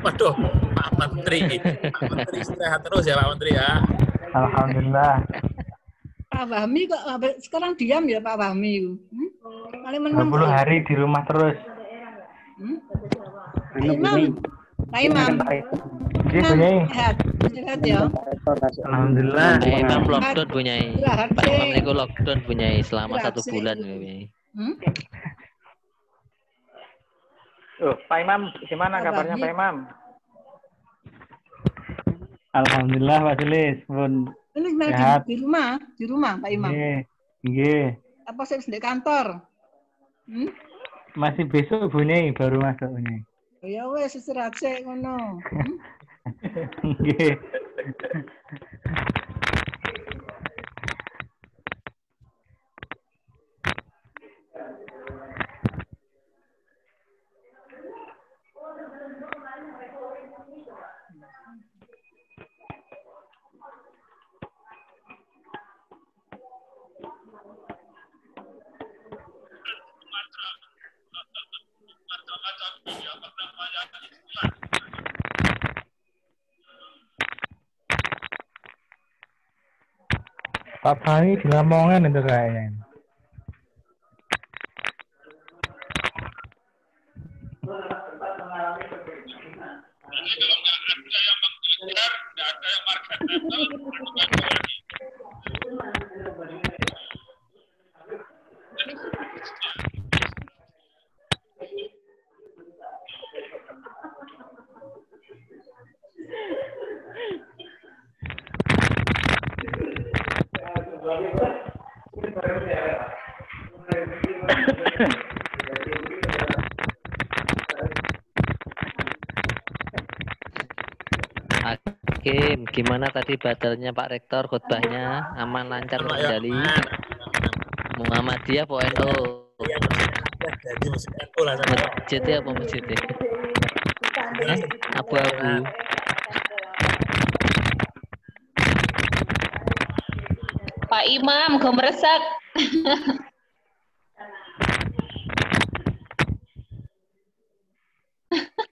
Waduh, Pak Menteri. Pak Menteri istirahat terus ya Pak Menteri ya. Alhamdulillah. Pak Fahmi kok sekarang diam ya Pak Fahmi? Paling menang 20 hari di rumah terus. Pak Imam. Pak Imam. Nggih, Bu Nyai. Sehat ya. Alhamdulillah. Imam lockdown Bu Nyai. Istirahat Pak sih. Imam niku lockdown Bu Nyai selama 1 Istirahat bulan sih. Bu Nyai. Pak Imam, gimana kabarnya Pak Imam? Alhamdulillah Pak Sulis pun Ini sehat. di rumah Pak Imam. Nggih. Apa sih di kantor? Masih besok Bu Nyai baru masuk Bu Nyai. Ya wes istirahat sih ngono. Nggih. Pak Fahmi di Lamongan itu kayaknya. Hakim, gimana tadi badalnya Pak Rektor khutbahnya? Aman lancar terkendali? Muhammadiyah po NU? Jadi musik NU lah. Masjidnya apa masjidnya? Abu-abu. Pak Imam, gemeresak.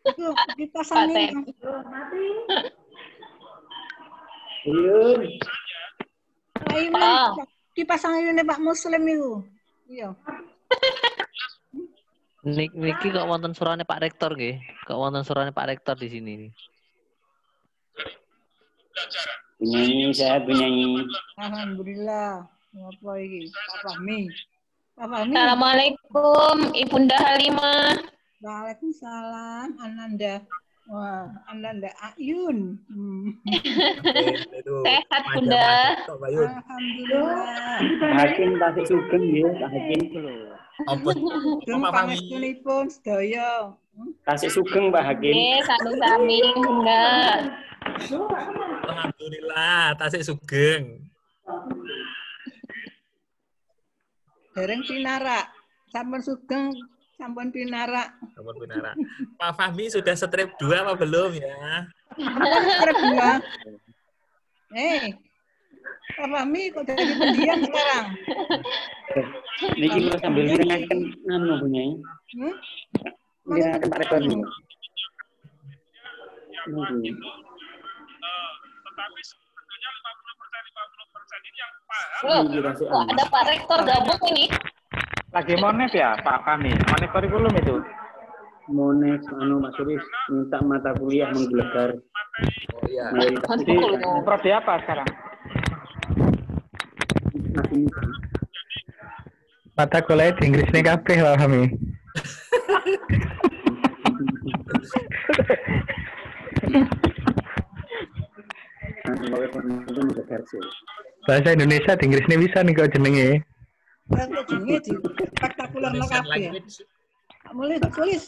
Itu dipasangin. Pak Imam, dipasangin ini Pak Muslim itu. Iya. Niki kok wonten surane Pak Rektor nggih? Kok wonten surane Pak Rektor di sini? Penyanyi sehat penyanyi. Alhamdulillah. Apa iki? Pak Fahmi. Pak Fahmi. Assalamualaikum, Ibunda Halimah. Waalaikumsalam, Ananda. Wah, Ananda Ayun. Sehat, Bunda. Alhamdulillah. Hakim Tasik Sugeng ya, Pak Hakim. Apa Pak Fahmi? Pangestunipun sedaya. Tasik Sugeng Pak Hakim. Nggih, sami-sami, Bunda. Alhamdulillah, Tasik Sugeng. Dereng pinarak. Sampun sugeng, sampun pinarak. Sampun pinarak. Pak Fahmi sudah strip 2 apa belum ya? Strip 2. Pak Fahmi kok jadi pendiam sekarang? Niki kalau sambil mendengarkan nano punya. Ya, Pak Rektor. Tetapi sebetulnya 50% ini yang Loh, kok ada Pak Rektor gabung ini? Lagi monet ya Pak Fahmi? Monet kurikulum itu? Monet Mas Suris minta mata kuliah menggelegar. Oh iya. Di prodi apa sekarang? Mata kuliah di Inggris nih kabeh Pak Fahmi. Bahasa Indonesia di Inggris nih bisa nih kok jenenge. Kok jenenge di spektakuler no kabeh. Mulai tulis.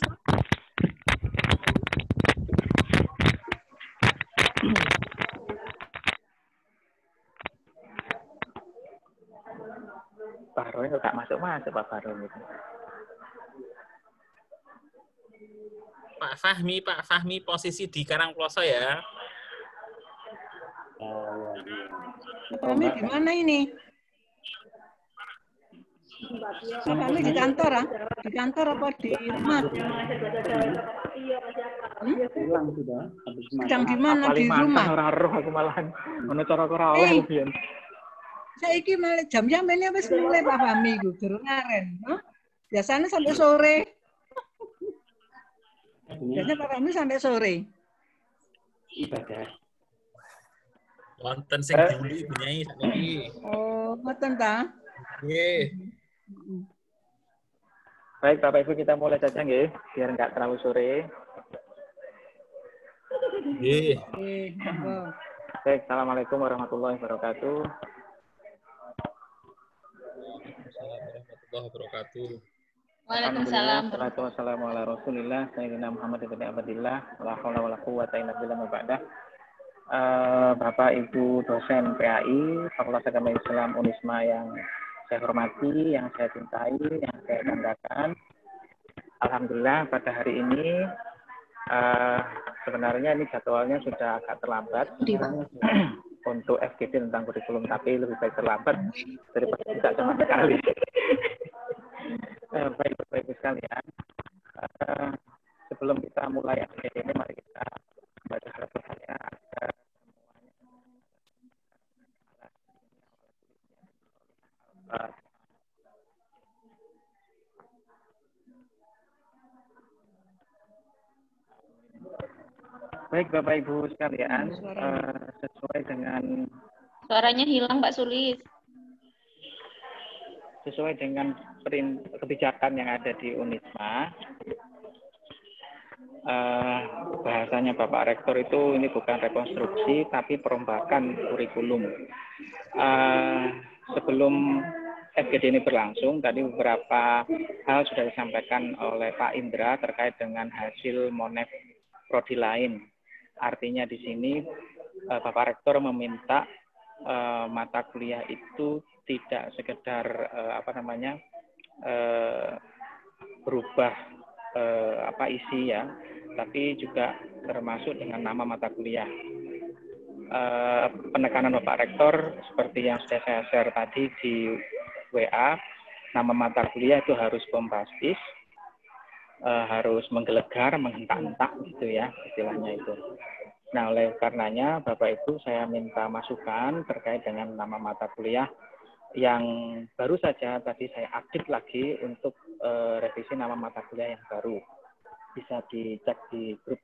Pak Roy kok gak masuk Pak Roy itu. Pak Fahmi posisi di Karangploso ya. Pak Fahmi di mana ini? Pak Fahmi di kantor, ah? Di kantor apa di rumah? Hilang sudah. Habis Sedang di mana? Di Paling mantan rumah. ora roh aku malahan. Ono cara ora oleh Eh. biyen. Saiki malah jam-jam ini wis mulai Pak Fahmi iku durung ngaren. Hah? Biasanya sampai sore. Biasanya Pak Fahmi sampai sore. Ibadah. Wonten sing diuli Nyai sakniki. Oh, ngoten ta? Nggih. Baik, Bapak Ibu kita mulai saja nggih, biar enggak terlalu sore. Nggih. Monggo. Baik, Assalamualaikum warahmatullahi wabarakatuh. Assalamualaikum warahmatullahi wabarakatuh. Waalaikumsalam. Wassalatu wassalamu ala Rasulillah Sayyidina Muhammad ibn Abdillah la haula wala quwwata illa billah ma ba'da. Bapak Ibu dosen PAI Fakultas Agama Islam Unisma yang saya hormati, yang saya cintai, yang saya banggakan. Alhamdulillah pada hari ini sebenarnya ini jadwalnya sudah agak terlambat untuk FGD tentang kurikulum, tapi lebih baik terlambat daripada tidak sama sekali. Baik Bapak Ibu sekalian, sebelum kita mulai FGD ini, mari kita baca harapannya agar baik Bapak Ibu sekalian, sesuai dengan Suaranya hilang Pak Sulis. sesuai dengan kebijakan yang ada di Unisma, bahasanya Bapak Rektor itu ini bukan rekonstruksi tapi perombakan kurikulum. Sebelum FGD ini berlangsung, tadi beberapa hal sudah disampaikan oleh Pak Indra terkait dengan hasil Monef prodi lain. Artinya di sini Bapak Rektor meminta mata kuliah itu tidak sekedar berubah isi ya, tapi juga termasuk dengan nama mata kuliah. Penekanan Bapak Rektor seperti yang sudah saya share tadi di WA, nama mata kuliah itu harus bombastis, harus menggelegar, menghentak-hentak gitu ya istilahnya itu. Nah, oleh karenanya Bapak Ibu saya minta masukan terkait dengan nama mata kuliah yang baru saja tadi saya update lagi untuk revisi nama mata kuliah yang baru. Bisa dicek di grup.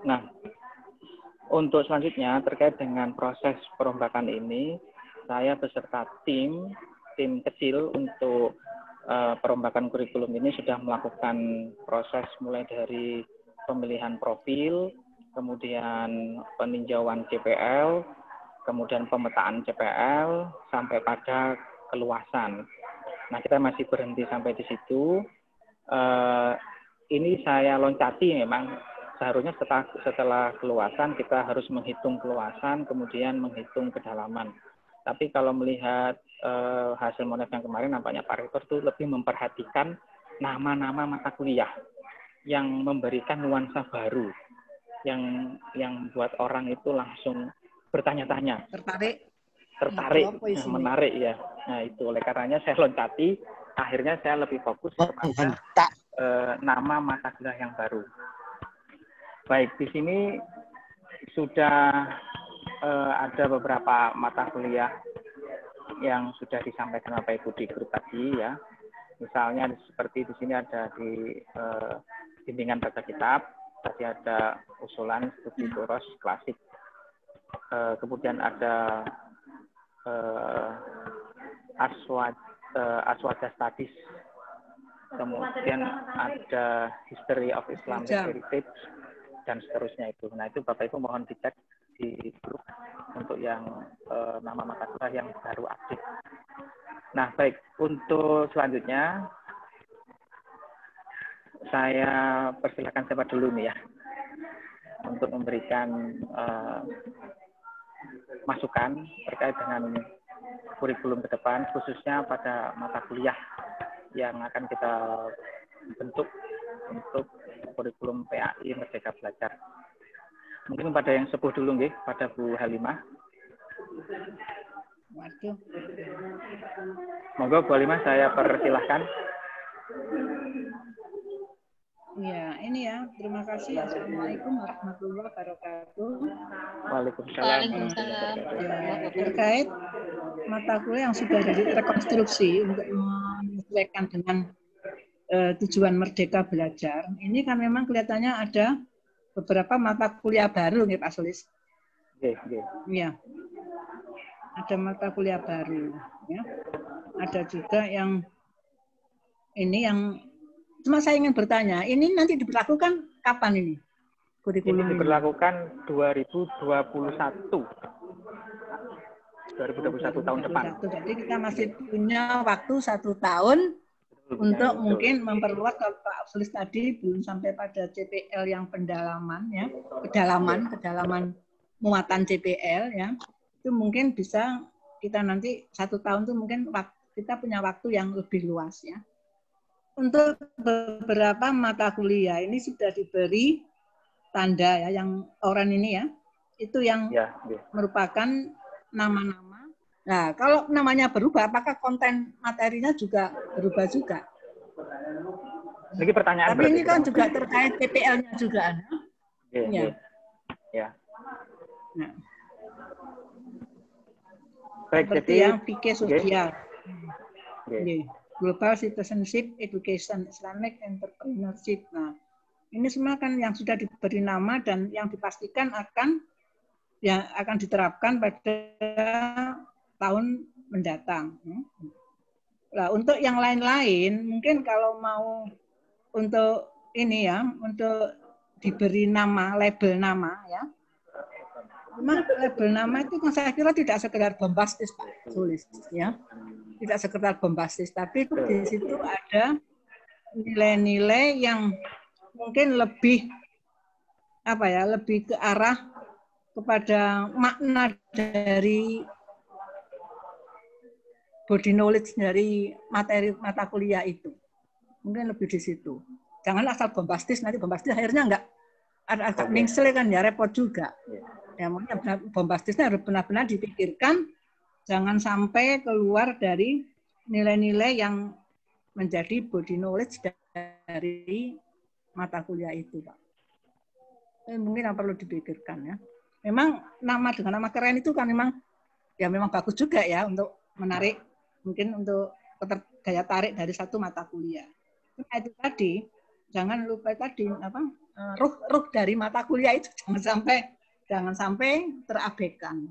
Nah, untuk selanjutnya terkait dengan proses perombakan ini, saya beserta tim kecil untuk perombakan kurikulum ini sudah melakukan proses mulai dari pemilihan profil, kemudian peninjauan CPL, kemudian pemetaan CPL, sampai pada keluasan. Nah, kita masih berhenti sampai di situ. Ini saya loncati memang, seharusnya setelah keluasan kita harus menghitung keluasan, kemudian menghitung kedalaman. Tapi kalau melihat hasil Monef yang kemarin, nampaknya Pak Rektor itu lebih memperhatikan nama-nama mata kuliah yang memberikan nuansa baru, yang buat orang itu langsung bertanya-tanya, tertarik, menarik ya. Nah itu oleh karenanya saya loncati, akhirnya saya lebih fokus kepada nama mata kuliah yang baru. Baik, di sini sudah ada beberapa mata kuliah yang sudah disampaikan Bapak Ibu di grup tadi ya. Misalnya seperti di sini ada di bimbingan baca kitab, tadi ada usulan studi boros klasik. Kemudian ada Aswada Studies. Kemudian ada History of Islamic Heritage dan seterusnya itu. Nah itu Bapak Ibu mohon dicek di grup untuk yang nama mata kuliah yang baru aktif. Nah baik, untuk selanjutnya saya persilakan siapa dulu nih ya untuk memberikan masukan terkait dengan kurikulum ke depan, khususnya pada mata kuliah yang akan kita bentuk untuk kurikulum PAI Merdeka Belajar. Mungkin pada yang sepuh dulu nggih, pada Bu Halimah. Waduh. Monggo Bu Halimah saya persilahkan. Ya, ini ya. Terima kasih. Assalamualaikum warahmatullahi wabarakatuh. Waalaikumsalam. Waalaikumsalam. Ya, terkait mata kuliah yang sudah direkonstruksi untuk menyesuaikan dengan tujuan Merdeka Belajar, ini kan memang kelihatannya ada beberapa mata kuliah baru, nih Pak Sulis. Iya, ada mata kuliah baru. Ya. Ada juga yang ini yang cuma saya ingin bertanya, ini nanti diberlakukan kapan ini? Kurikulum ini diberlakukan 2021 tahun depan. Jadi kita masih punya waktu 1 tahun untuk mungkin memperluas. Kalau Pak Sulis tadi belum sampai pada CPL yang pendalaman ya, kedalaman muatan CPL ya, itu mungkin bisa kita nanti 1 tahun itu mungkin kita punya waktu yang lebih luas ya. Untuk beberapa mata kuliah ini sudah diberi tanda ya, yang oranye ini ya, itu yang merupakan nama-nama. Nah, kalau namanya berubah, apakah konten materinya juga berubah juga? Ini pertanyaan. Tapi ini kan juga terkait PPL-nya juga. Ya. Nah. Baik, seperti jadi, yang fikih sosial. Global Citizenship Education, Islamic Entrepreneurship. Nah, ini semua kan yang sudah diberi nama dan yang dipastikan akan diterapkan pada tahun mendatang. Nah, untuk yang lain-lain, mungkin kalau mau untuk ini ya, untuk diberi nama, label nama ya. Memang label nama itu kan saya kira tidak sekedar bombastis Pak Sulis ya. Tidak sekedar bombastis, tapi di situ ada nilai-nilai yang mungkin lebih lebih ke arah kepada makna dari body knowledge dari materi mata kuliah itu. Mungkin lebih di situ. Jangan asal bombastis, nanti bombastis akhirnya enggak agak mingsel kan ya, repot juga. Ya, makanya bombastisnya harus benar-benar dipikirkan, jangan sampai keluar dari nilai-nilai yang menjadi body knowledge dari mata kuliah itu, Pak. Mungkin yang perlu dipikirkan ya. Memang nama dengan nama keren itu kan memang bagus juga ya untuk menarik, mungkin untuk daya tarik dari satu mata kuliah. Nah, itu tadi jangan lupa tadi ruh dari mata kuliah itu jangan sampai terabaikan.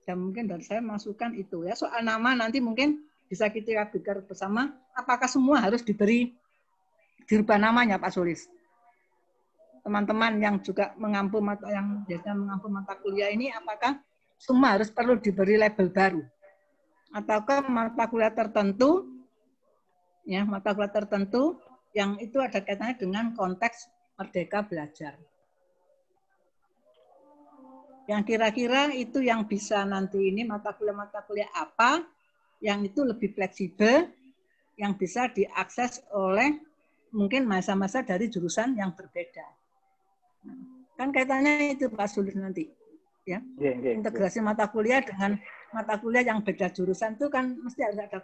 Dan mungkin dari saya masukkan itu ya. Soal nama nanti mungkin bisa kita pikir bersama, apakah semua harus dirubah namanya Pak Sulis? Teman-teman yang juga mengampu biasanya mengampu mata kuliah ini, apakah semua harus perlu diberi label baru? Ataukah mata kuliah tertentu yang itu ada kaitannya dengan konteks Merdeka Belajar? Yang kira-kira itu yang bisa nanti ini mata kuliah apa yang itu lebih fleksibel, yang bisa diakses oleh mungkin masa-masa dari jurusan yang berbeda. Kan kaitannya itu Pak Sulis nanti, ya. Integrasi mata kuliah dengan mata kuliah yang beda jurusan itu kan mesti harus ada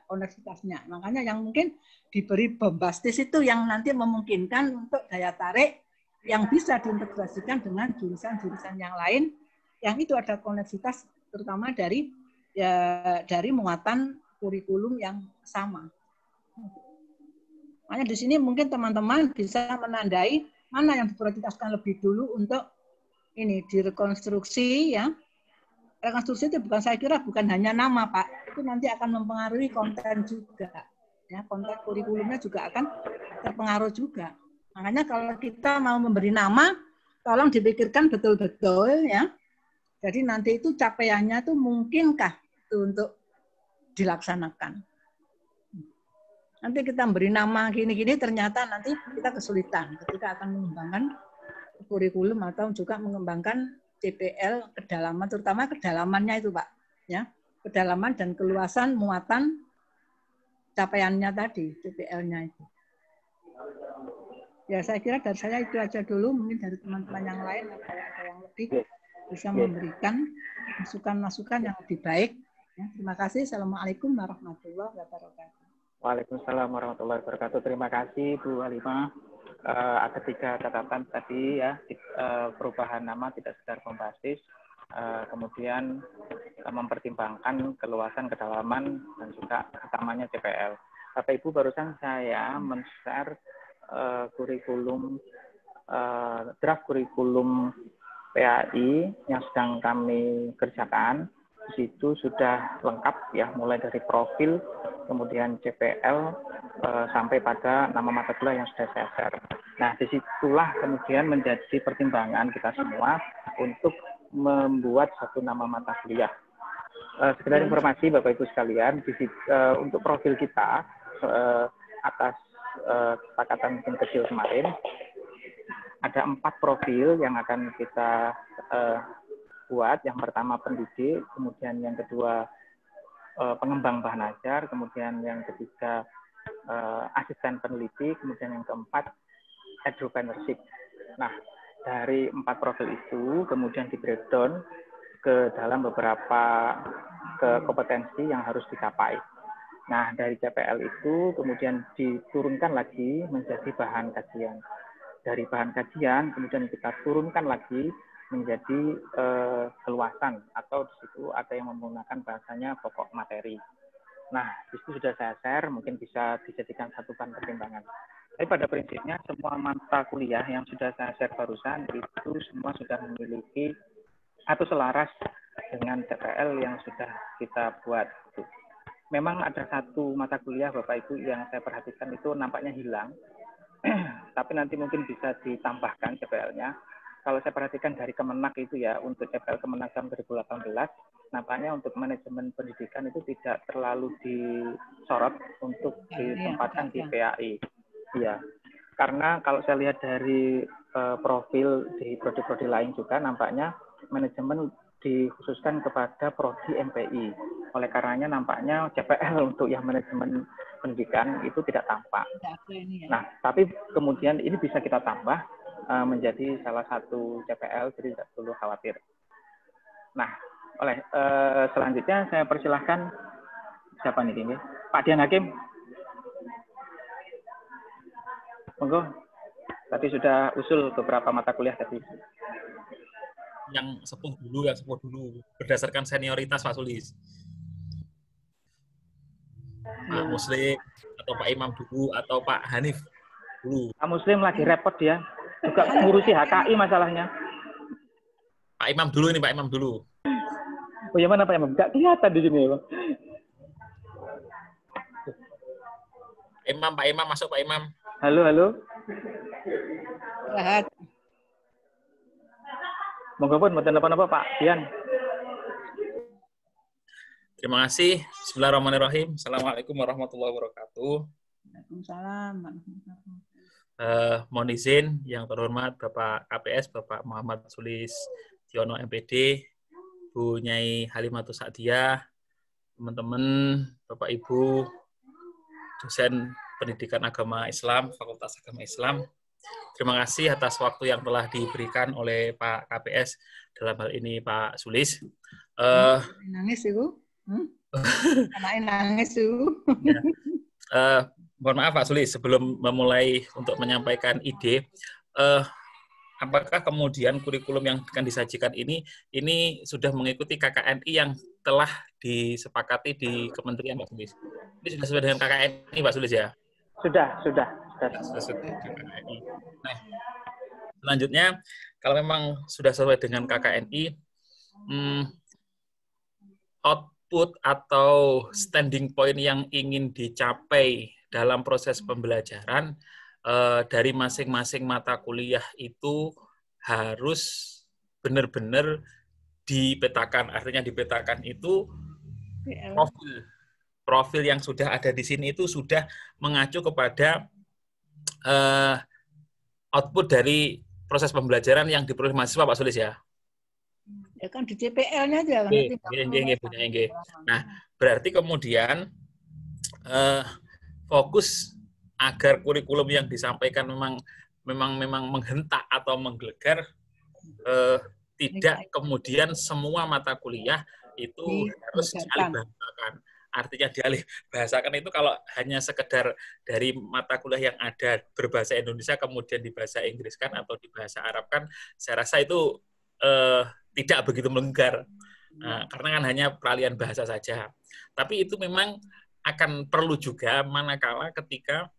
koneksitasnya. Makanya yang mungkin diberi bombastis itu yang nanti memungkinkan untuk daya tarik yang bisa diintegrasikan dengan jurusan-jurusan yang lain, yang itu ada koneksitas terutama dari muatan kurikulum yang sama. Makanya di sini mungkin teman-teman bisa menandai mana yang diprioritaskan lebih dulu untuk ini direkonstruksi ya. Rekonstruksi itu saya kira bukan hanya nama Pak, itu nanti akan mempengaruhi konten juga. Ya, konten kurikulumnya juga akan terpengaruh juga. Makanya kalau kita mau memberi nama, tolong dipikirkan betul-betul ya. Jadi nanti itu capaiannya itu mungkinkah itu untuk dilaksanakan. Nanti kita beri nama gini-gini, ternyata nanti kita kesulitan ketika akan mengembangkan kurikulum atau juga mengembangkan CPL kedalaman, terutama kedalamannya itu Pak, ya, kedalaman dan keluasan muatan capaiannya tadi, CPL-nya itu. Ya saya kira dari saya itu aja dulu, mungkin dari teman-teman yang lain ada yang lebih. bisa memberikan masukan-masukan yang lebih baik. Ya, terima kasih. Assalamualaikum warahmatullahi wabarakatuh. Waalaikumsalam warahmatullahi wabarakatuh. Terima kasih Bu Halimah. Ada 3 catatan tadi ya, perubahan nama tidak sekedar bombastis, kemudian mempertimbangkan keluasan, kedalaman, dan juga utamanya CPL. Bapak Ibu, barusan saya men-share kurikulum draft kurikulum PAI yang sedang kami kerjakan. Di situ sudah lengkap ya, mulai dari profil, kemudian CPL, sampai pada nama mata kuliah yang sudah saya share. Nah, disitulah kemudian menjadi pertimbangan kita semua untuk membuat satu nama mata kuliah. Sekedar informasi Bapak Ibu sekalian, untuk profil kita atas kesepakatan tim kecil kemarin, ada 4 profil yang akan kita buat. Yang pertama pendidik, kemudian yang kedua pengembang bahan ajar, kemudian yang ketiga asisten peneliti, kemudian yang keempat entrepreneurship. Nah, dari 4 profil itu kemudian di breakdown ke dalam beberapa kompetensi yang harus dicapai. Nah, dari CPL itu kemudian diturunkan lagi menjadi bahan kajian. Dari bahan kajian kemudian kita turunkan lagi menjadi keluasan, atau di situ ada yang menggunakan bahasanya pokok materi. Nah, di situ sudah saya share, mungkin bisa dijadikan satu bahan pertimbangan. Tapi pada prinsipnya semua mata kuliah yang sudah saya share barusan itu semua sudah memiliki atau selaras dengan CPL yang sudah kita buat. Memang ada satu mata kuliah Bapak Ibu yang saya perhatikan itu nampaknya hilang, tapi nanti mungkin bisa ditambahkan CPL-nya. Kalau saya perhatikan dari Kemenak itu ya, untuk CPL Kemenak tahun 2018, nampaknya untuk manajemen pendidikan itu tidak terlalu disorot untuk ditempatkan di PAI. Iya, karena kalau saya lihat dari profil di prodi-prodi lain juga, nampaknya manajemen dikhususkan kepada prodi MPI. Oleh karenanya nampaknya CPL untuk yang manajemen pendidikan itu tidak tampak. Nah, tapi kemudian ini bisa kita tambah menjadi salah satu CPL, jadi tidak perlu khawatir. Nah, selanjutnya saya persilahkan siapa nih ini? Pak Dian Hakim. Monggo. Tadi sudah usul beberapa mata kuliah tadi. Yang sepuh dulu berdasarkan senioritas Pak Sulis. Pak Muslim atau Pak Imam dulu atau Pak Hanif dulu. Pak Muslim lagi repot dia, juga ngurusi HKI masalahnya. Pak Imam dulu ini, Pak Imam dulu. Oh ya, mana Pak Imam? Nggak kelihatan di sini, Pak. Pak Imam masuk, Pak Imam. Halo. Rahat. Monggo pun mboten napa-napa Pak Dian. Terima kasih. Bismillahirrahmanirrahim. Assalamualaikum warahmatullahi wabarakatuh. Waalaikumsalam. Mohon izin yang terhormat Bapak KPS, Bapak Muhammad Sulis Tiono MPD, Bu Nyai Halimatus Sa'diyah, teman-teman, Bapak Ibu, dosen Pendidikan Agama Islam, Fakultas Agama Islam. Terima kasih atas waktu yang telah diberikan oleh Pak KPS, dalam hal ini Pak Sulis. Nangis Ibu? Anaknya nangis Ibu. Ya. Mohon maaf Pak Sulis, sebelum memulai untuk menyampaikan ide, apakah kemudian kurikulum yang akan disajikan ini sudah mengikuti KKNI yang telah disepakati di Kementerian Pak Sulis? Ini sudah sesuai dengan KKNI Pak Sulis ya? Sudah. Nah, selanjutnya kalau memang sudah sesuai dengan KKNI, output atau standing point yang ingin dicapai dalam proses pembelajaran dari masing-masing mata kuliah itu harus benar-benar dipetakan. Artinya dipetakan itu profil yang sudah ada di sini itu sudah mengacu kepada output dari proses pembelajaran yang diperoleh mahasiswa Pak Sulis ya. Ya kan di CPL-nya aja. Nah, berarti kemudian fokus agar kurikulum yang disampaikan memang menghentak atau menggelegar, tidak kemudian semua mata kuliah itu harus dialih bahasakan. Artinya dialih bahasakan itu kalau hanya sekedar dari mata kuliah yang ada berbahasa Indonesia kemudian dibahasa Inggris kan atau dibahasa Arab kan, saya rasa itu tidak begitu melenggar. Karena kan hanya peralihan bahasa saja. Tapi itu memang akan perlu juga manakala ketika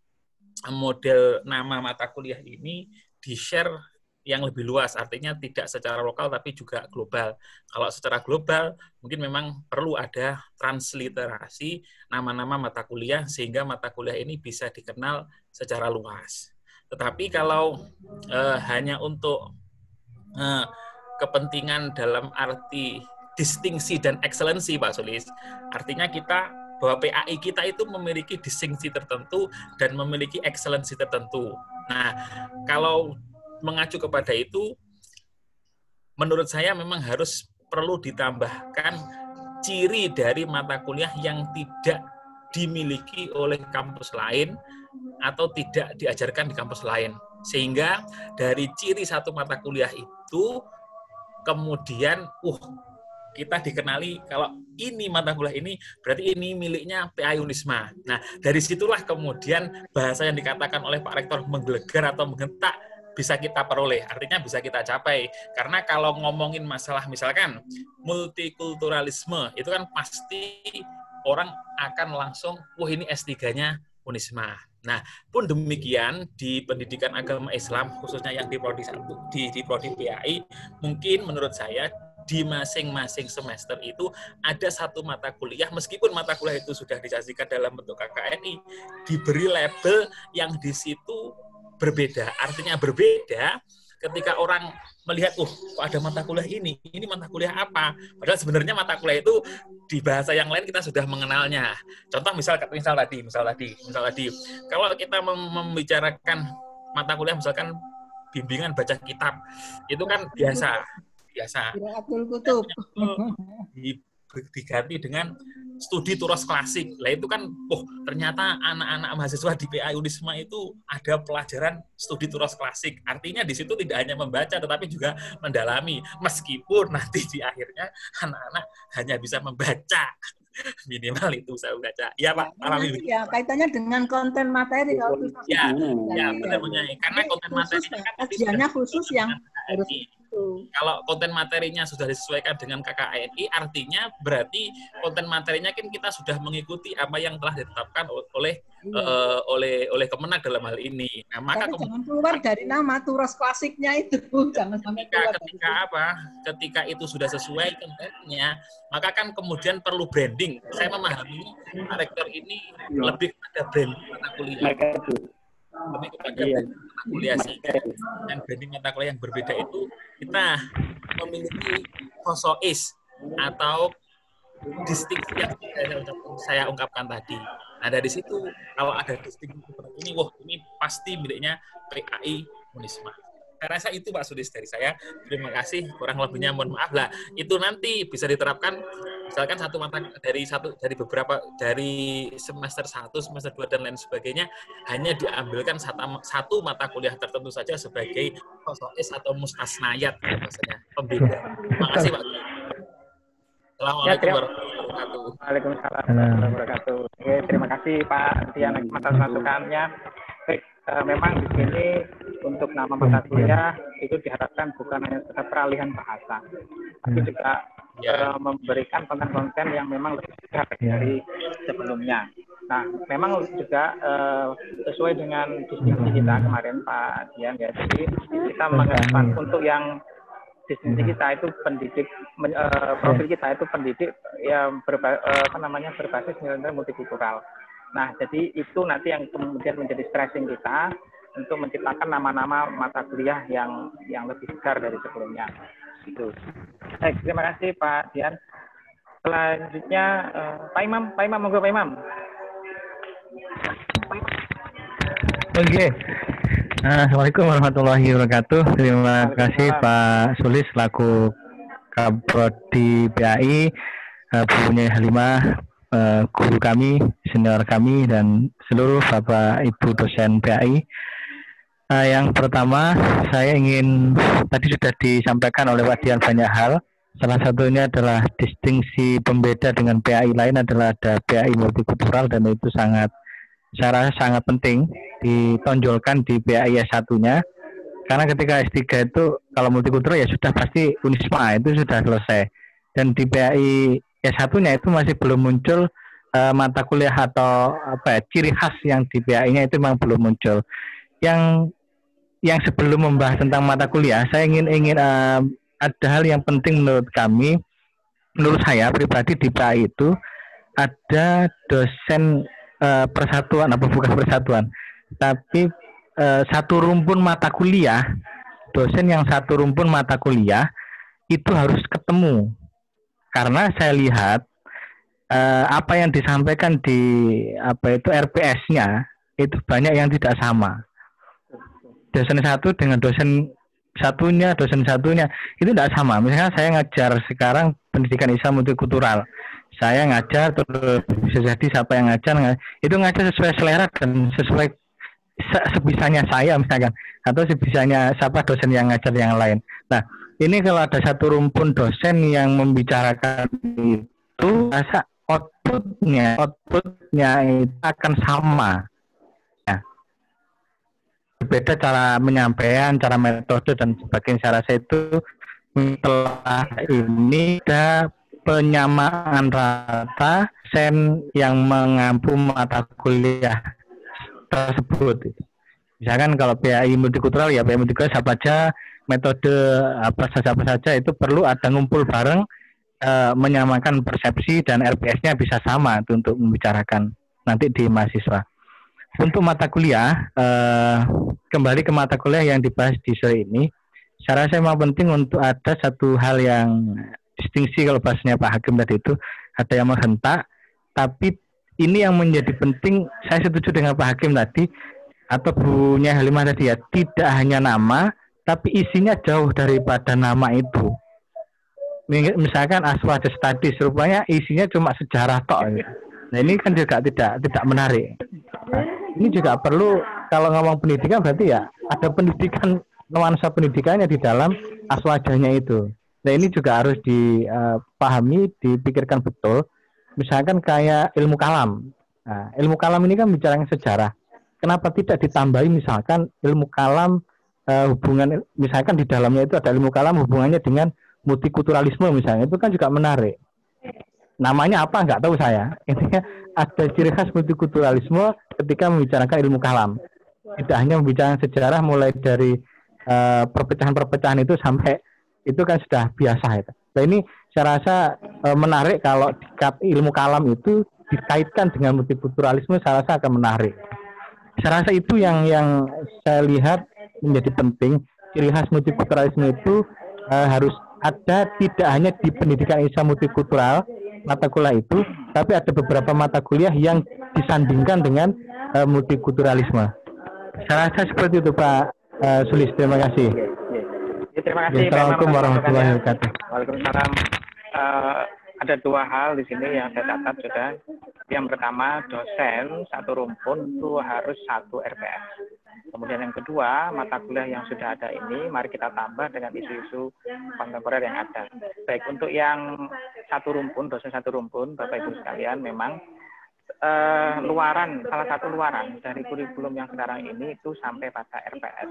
model nama mata kuliah ini di-share yang lebih luas, artinya tidak secara lokal tapi juga global. Kalau secara global, mungkin memang perlu ada transliterasi nama-nama mata kuliah sehingga mata kuliah ini bisa dikenal secara luas. Tetapi kalau hanya untuk kepentingan dalam arti distingsi dan excellency, Pak Sulis, artinya kita bahwa PAI kita itu memiliki distingsi tertentu dan memiliki excellency tertentu. Nah, kalau mengacu kepada itu, menurut saya memang harus perlu ditambahkan ciri dari mata kuliah yang tidak dimiliki oleh kampus lain atau tidak diajarkan di kampus lain. Sehingga dari ciri satu mata kuliah itu, kemudian kita dikenali kalau ini mata kuliah ini berarti ini miliknya PAI Unisma. Nah, dari situlah kemudian bahasa yang dikatakan oleh Pak Rektor menggelegar atau menghentak bisa kita peroleh, artinya bisa kita capai. Karena kalau ngomongin masalah misalkan multikulturalisme, itu kan pasti orang akan langsung, ini S3-nya Unisma. Nah, pun demikian di pendidikan agama Islam, khususnya yang di Prodi PAI, mungkin menurut saya di masing-masing semester itu ada satu mata kuliah, meskipun mata kuliah itu sudah disajikan dalam bentuk KKNI, diberi label yang di situ berbeda. Artinya berbeda ketika orang melihat, kok ada mata kuliah ini mata kuliah apa? Padahal sebenarnya mata kuliah itu di bahasa yang lain kita sudah mengenalnya. Contoh misal tadi, kalau kita membicarakan mata kuliah misalkan bimbingan baca kitab, itu kan biasa. Diganti dengan studi turos klasik. Lah itu kan, ternyata anak-anak mahasiswa di PAI Unisma itu ada pelajaran studi turos klasik. Artinya di situ tidak hanya membaca, tetapi juga mendalami. Meskipun nanti di akhirnya anak-anak hanya bisa membaca. Minimal itu saya baca. Ya Pak, ya, kaitannya dengan konten materi. Ya, benar-benar. Karena konten materinya kan kajiannya khusus yang harus kalau konten materinya sudah disesuaikan dengan KKNI, artinya berarti konten materinya kan kita sudah mengikuti apa yang telah ditetapkan oleh Kemenak dalam hal ini. Nah, maka jangan keluar dari nama turos klasiknya itu, jangan sampai keluar. Ketika itu sudah sesuai kontennya, maka kan kemudian perlu branding. Saya memahami Pak Rektor ini lebih pada branding mata kuliah. Lebih kepada mata kuliah sih. Dan branding mata kuliah yang berbeda itu kita memiliki hosois atau distingsi yang saya ungkapkan tadi. Nah, dari situ kalau ada distingsi seperti ini, ini pasti miliknya PAI Unisma. Saya rasa itu Pak Sudis dari saya. Terima kasih. Kurang lebihnya mohon maaf lah. Itu nanti bisa diterapkan misalkan dari semester 1, semester 2 dan lain sebagainya hanya diambilkan satu mata kuliah tertentu saja sebagai hosois atau mustasnayat maksudnya pembeda. Terima kasih Pak. Assalamualaikum warahmatullahi wabarakatuh. Waalaikumsalam warahmatullahi wabarakatuh. Terima kasih Pak Dian atas masukannya. Memang di sini untuk nama mata kuliah itu diharapkan bukan hanya sekedar peralihan bahasa, tapi juga memberikan konten-konten yang memang lebih dekat dari sebelumnya. Nah, memang juga sesuai dengan distingsi kita kemarin Pak Dian ya. Jadi kita mengedepankan untuk yang distingsi kita itu pendidik, profil kita itu pendidik yang berbasis nilai multikultural. Nah, jadi itu nanti yang kemudian menjadi stressing kita untuk menciptakan nama-nama mata kuliah yang lebih besar dari sebelumnya. Itu. Baik, terima kasih Pak Dian. Selanjutnya Pak Imam, monggo Pak Imam. Oke. Assalamualaikum warahmatullahi wabarakatuh. Terima kasih Pak Sulis selaku Kaprodi PAI, Bu Nyai Halimah, guru kami, senior kami, dan seluruh Bapak Ibu dosen PAI. Yang pertama, saya ingin, tadi sudah disampaikan oleh Pak Dian banyak hal. Salah satunya adalah distingsi pembeda dengan PAI lain adalah ada PAI multikultural, dan itu sangat, saya rasa sangat penting ditonjolkan di PAI S1-nya. Karena ketika S3 itu kalau multikultural ya sudah pasti Unisma, itu sudah selesai. Dan di PAI S1-nya itu masih belum muncul mata kuliah atau ciri khas yang di PAI-nya itu memang belum muncul. Yang sebelum membahas tentang mata kuliah, saya ingin ada hal yang penting menurut kami, menurut saya pribadi di PAI itu ada dosen persatuan, apa bukan persatuan, tapi satu rumpun mata kuliah, dosen yang satu rumpun mata kuliah itu harus ketemu. Karena saya lihat apa yang disampaikan di RPS-nya itu banyak yang tidak sama. Dosen satu dengan dosen satunya itu tidak sama. Misalnya saya ngajar sekarang pendidikan Islam multikultural, saya ngajar terus bisa jadi siapa yang ngajar itu ngajar sesuai selera dan sesuai sebisanya saya misalkan, atau sebisanya siapa dosen yang ngajar yang lain. Nah, ini kalau ada satu rumpun dosen yang membicarakan itu, rasa outputnya itu akan sama. Beda cara penyampaian, cara metode dan sebagainya. Saya rasa itu setelah ini ada penyamaan rata dosen yang mengampu mata kuliah tersebut. Misalkan kalau PAI multikultural ya PAI multikultural siapa aja, metode apa saja itu perlu ada ngumpul bareng, menyamakan persepsi dan RPS-nya bisa sama untuk membicarakan nanti di mahasiswa. Untuk mata kuliah, kembali ke mata kuliah yang dibahas di sore ini, saya rasa memang penting untuk ada satu hal yang distingsi, kalau bahasanya Pak Hakim tadi itu, ada yang menghentak, tapi ini yang menjadi penting, saya setuju dengan Pak Hakim tadi, atau Bu Nyai Halimah tadi ya, tidak hanya nama, tapi isinya jauh daripada nama itu. Misalkan Aswaja Studies, rupanya isinya cuma sejarah tok. Nah ini kan juga tidak menarik. Nah, ini juga perlu, kalau ngomong pendidikan berarti ya ada pendidikan, nuansa pendidikannya di dalam aswajanya itu. Nah ini juga harus dipahami, dipikirkan betul. Misalkan kayak ilmu kalam. Nah, ilmu kalam ini kan bicaranya sejarah. Kenapa tidak ditambahi misalkan ilmu kalam hubungan, misalkan di dalamnya itu ada ilmu kalam hubungannya dengan multikulturalisme misalnya, itu kan juga menarik. Namanya apa nggak tahu saya. Intinya ada ciri khas multikulturalisme ketika membicarakan ilmu kalam. Tidak hanya membicarakan sejarah mulai dari perpecahan-perpecahan itu sampai itu kan sudah biasa itu. Nah ini saya rasa menarik kalau ilmu kalam itu dikaitkan dengan multikulturalisme, saya rasa akan menarik. Saya rasa itu yang saya lihat menjadi penting. Ciri khas multikulturalisme itu harus ada, tidak hanya di pendidikan Islam multikultural mata kuliah itu, tapi ada beberapa mata kuliah yang disandingkan dengan multikulturalisme. Saya rasa seperti itu Pak Sulis. Terima kasih. Terima kasih. Assalamualaikum warahmatullahi wabarakatuh. Waalaikumsalam. Ada dua hal di sini yang saya catat sudah. Yang pertama, dosen satu rumpun itu harus satu RPS. Kemudian yang kedua, mata kuliah yang sudah ada ini, mari kita tambah dengan isu-isu kontemporer yang ada. Baik, untuk yang satu rumpun, dosen satu rumpun, Bapak Ibu sekalian, memang salah satu luaran dari kurikulum yang sekarang ini itu sampai pada RPS.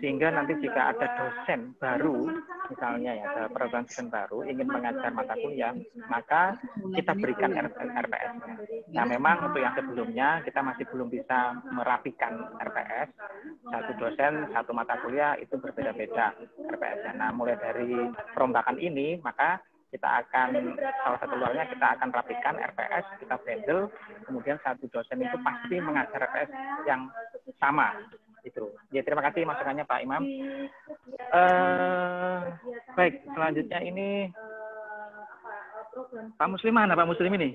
Sehingga nanti jika ada dosen baru, misalnya ya, program dosen baru ingin mengajar mata kuliah, maka kita berikan RPS. Nah, memang untuk yang sebelumnya kita masih belum bisa merapikan RPS. Satu dosen, satu mata kuliah itu berbeda-beda RPS-nya. Nah, mulai dari perombakan ini, maka kita akan, salah satu luarnya kita akan rapikan RPS, kita bundle, kemudian satu dosen itu pasti mengajar RPS yang sama. Itu. Ya, terima kasih masukannya Pak Imam. Baik, selanjutnya ini Pak Muslim mana? Pak Muslim ini?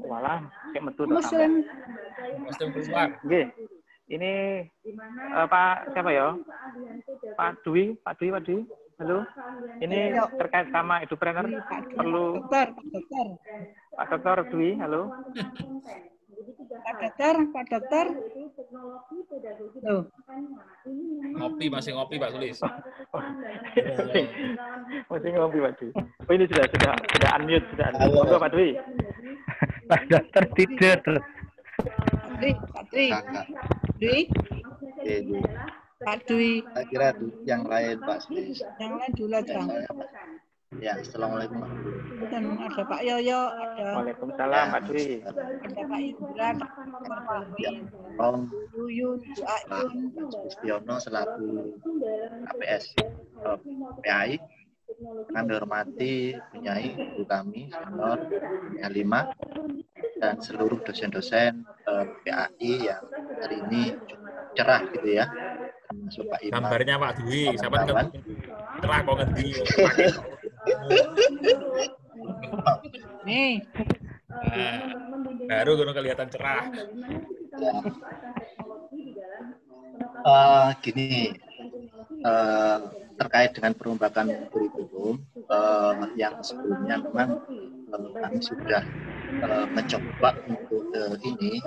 Walah, kayak metu Muslim. Muslim keluar. Oke. Ini Pak siapa ya? Pak Dwi. Halo. Ini terkait sama edupreneur perlu Dokter. Pak Dokter Dwi, halo. Pak Dokter. Loh. Ngopi, masih ngopi Pak Sulis. Masih ngopi Pak Dwi. Oh ini sudah unmute, sudah unmute. Monggo Pak Dwi. Pak Dokter tidur. Pak Dwi. Pak Dwi. Saya kira yang lain Pak Sulis. Yang lain dulu aja. Ya, assalamualaikum. Dan ada Pak Yoyo, ada Waalaikumsalam Pak Dwi. ada Pak Ibran, Om Yuyun, Bu Ayun, Justiono selaku KPS PAI. Kami hormati Bunyai, Ibu kami, senior, Halima, dan seluruh dosen-dosen PAI yang hari ini cerah gitu ya. Termasuk Pak Imam. Gambarnya Pak Dwi, siapa nggak cerah kok ngendi. nih. Baru kelihatan cerah. Gini, terkait dengan perombakan kurikulum yang sebelumnya memang kami sudah mencoba untuk ini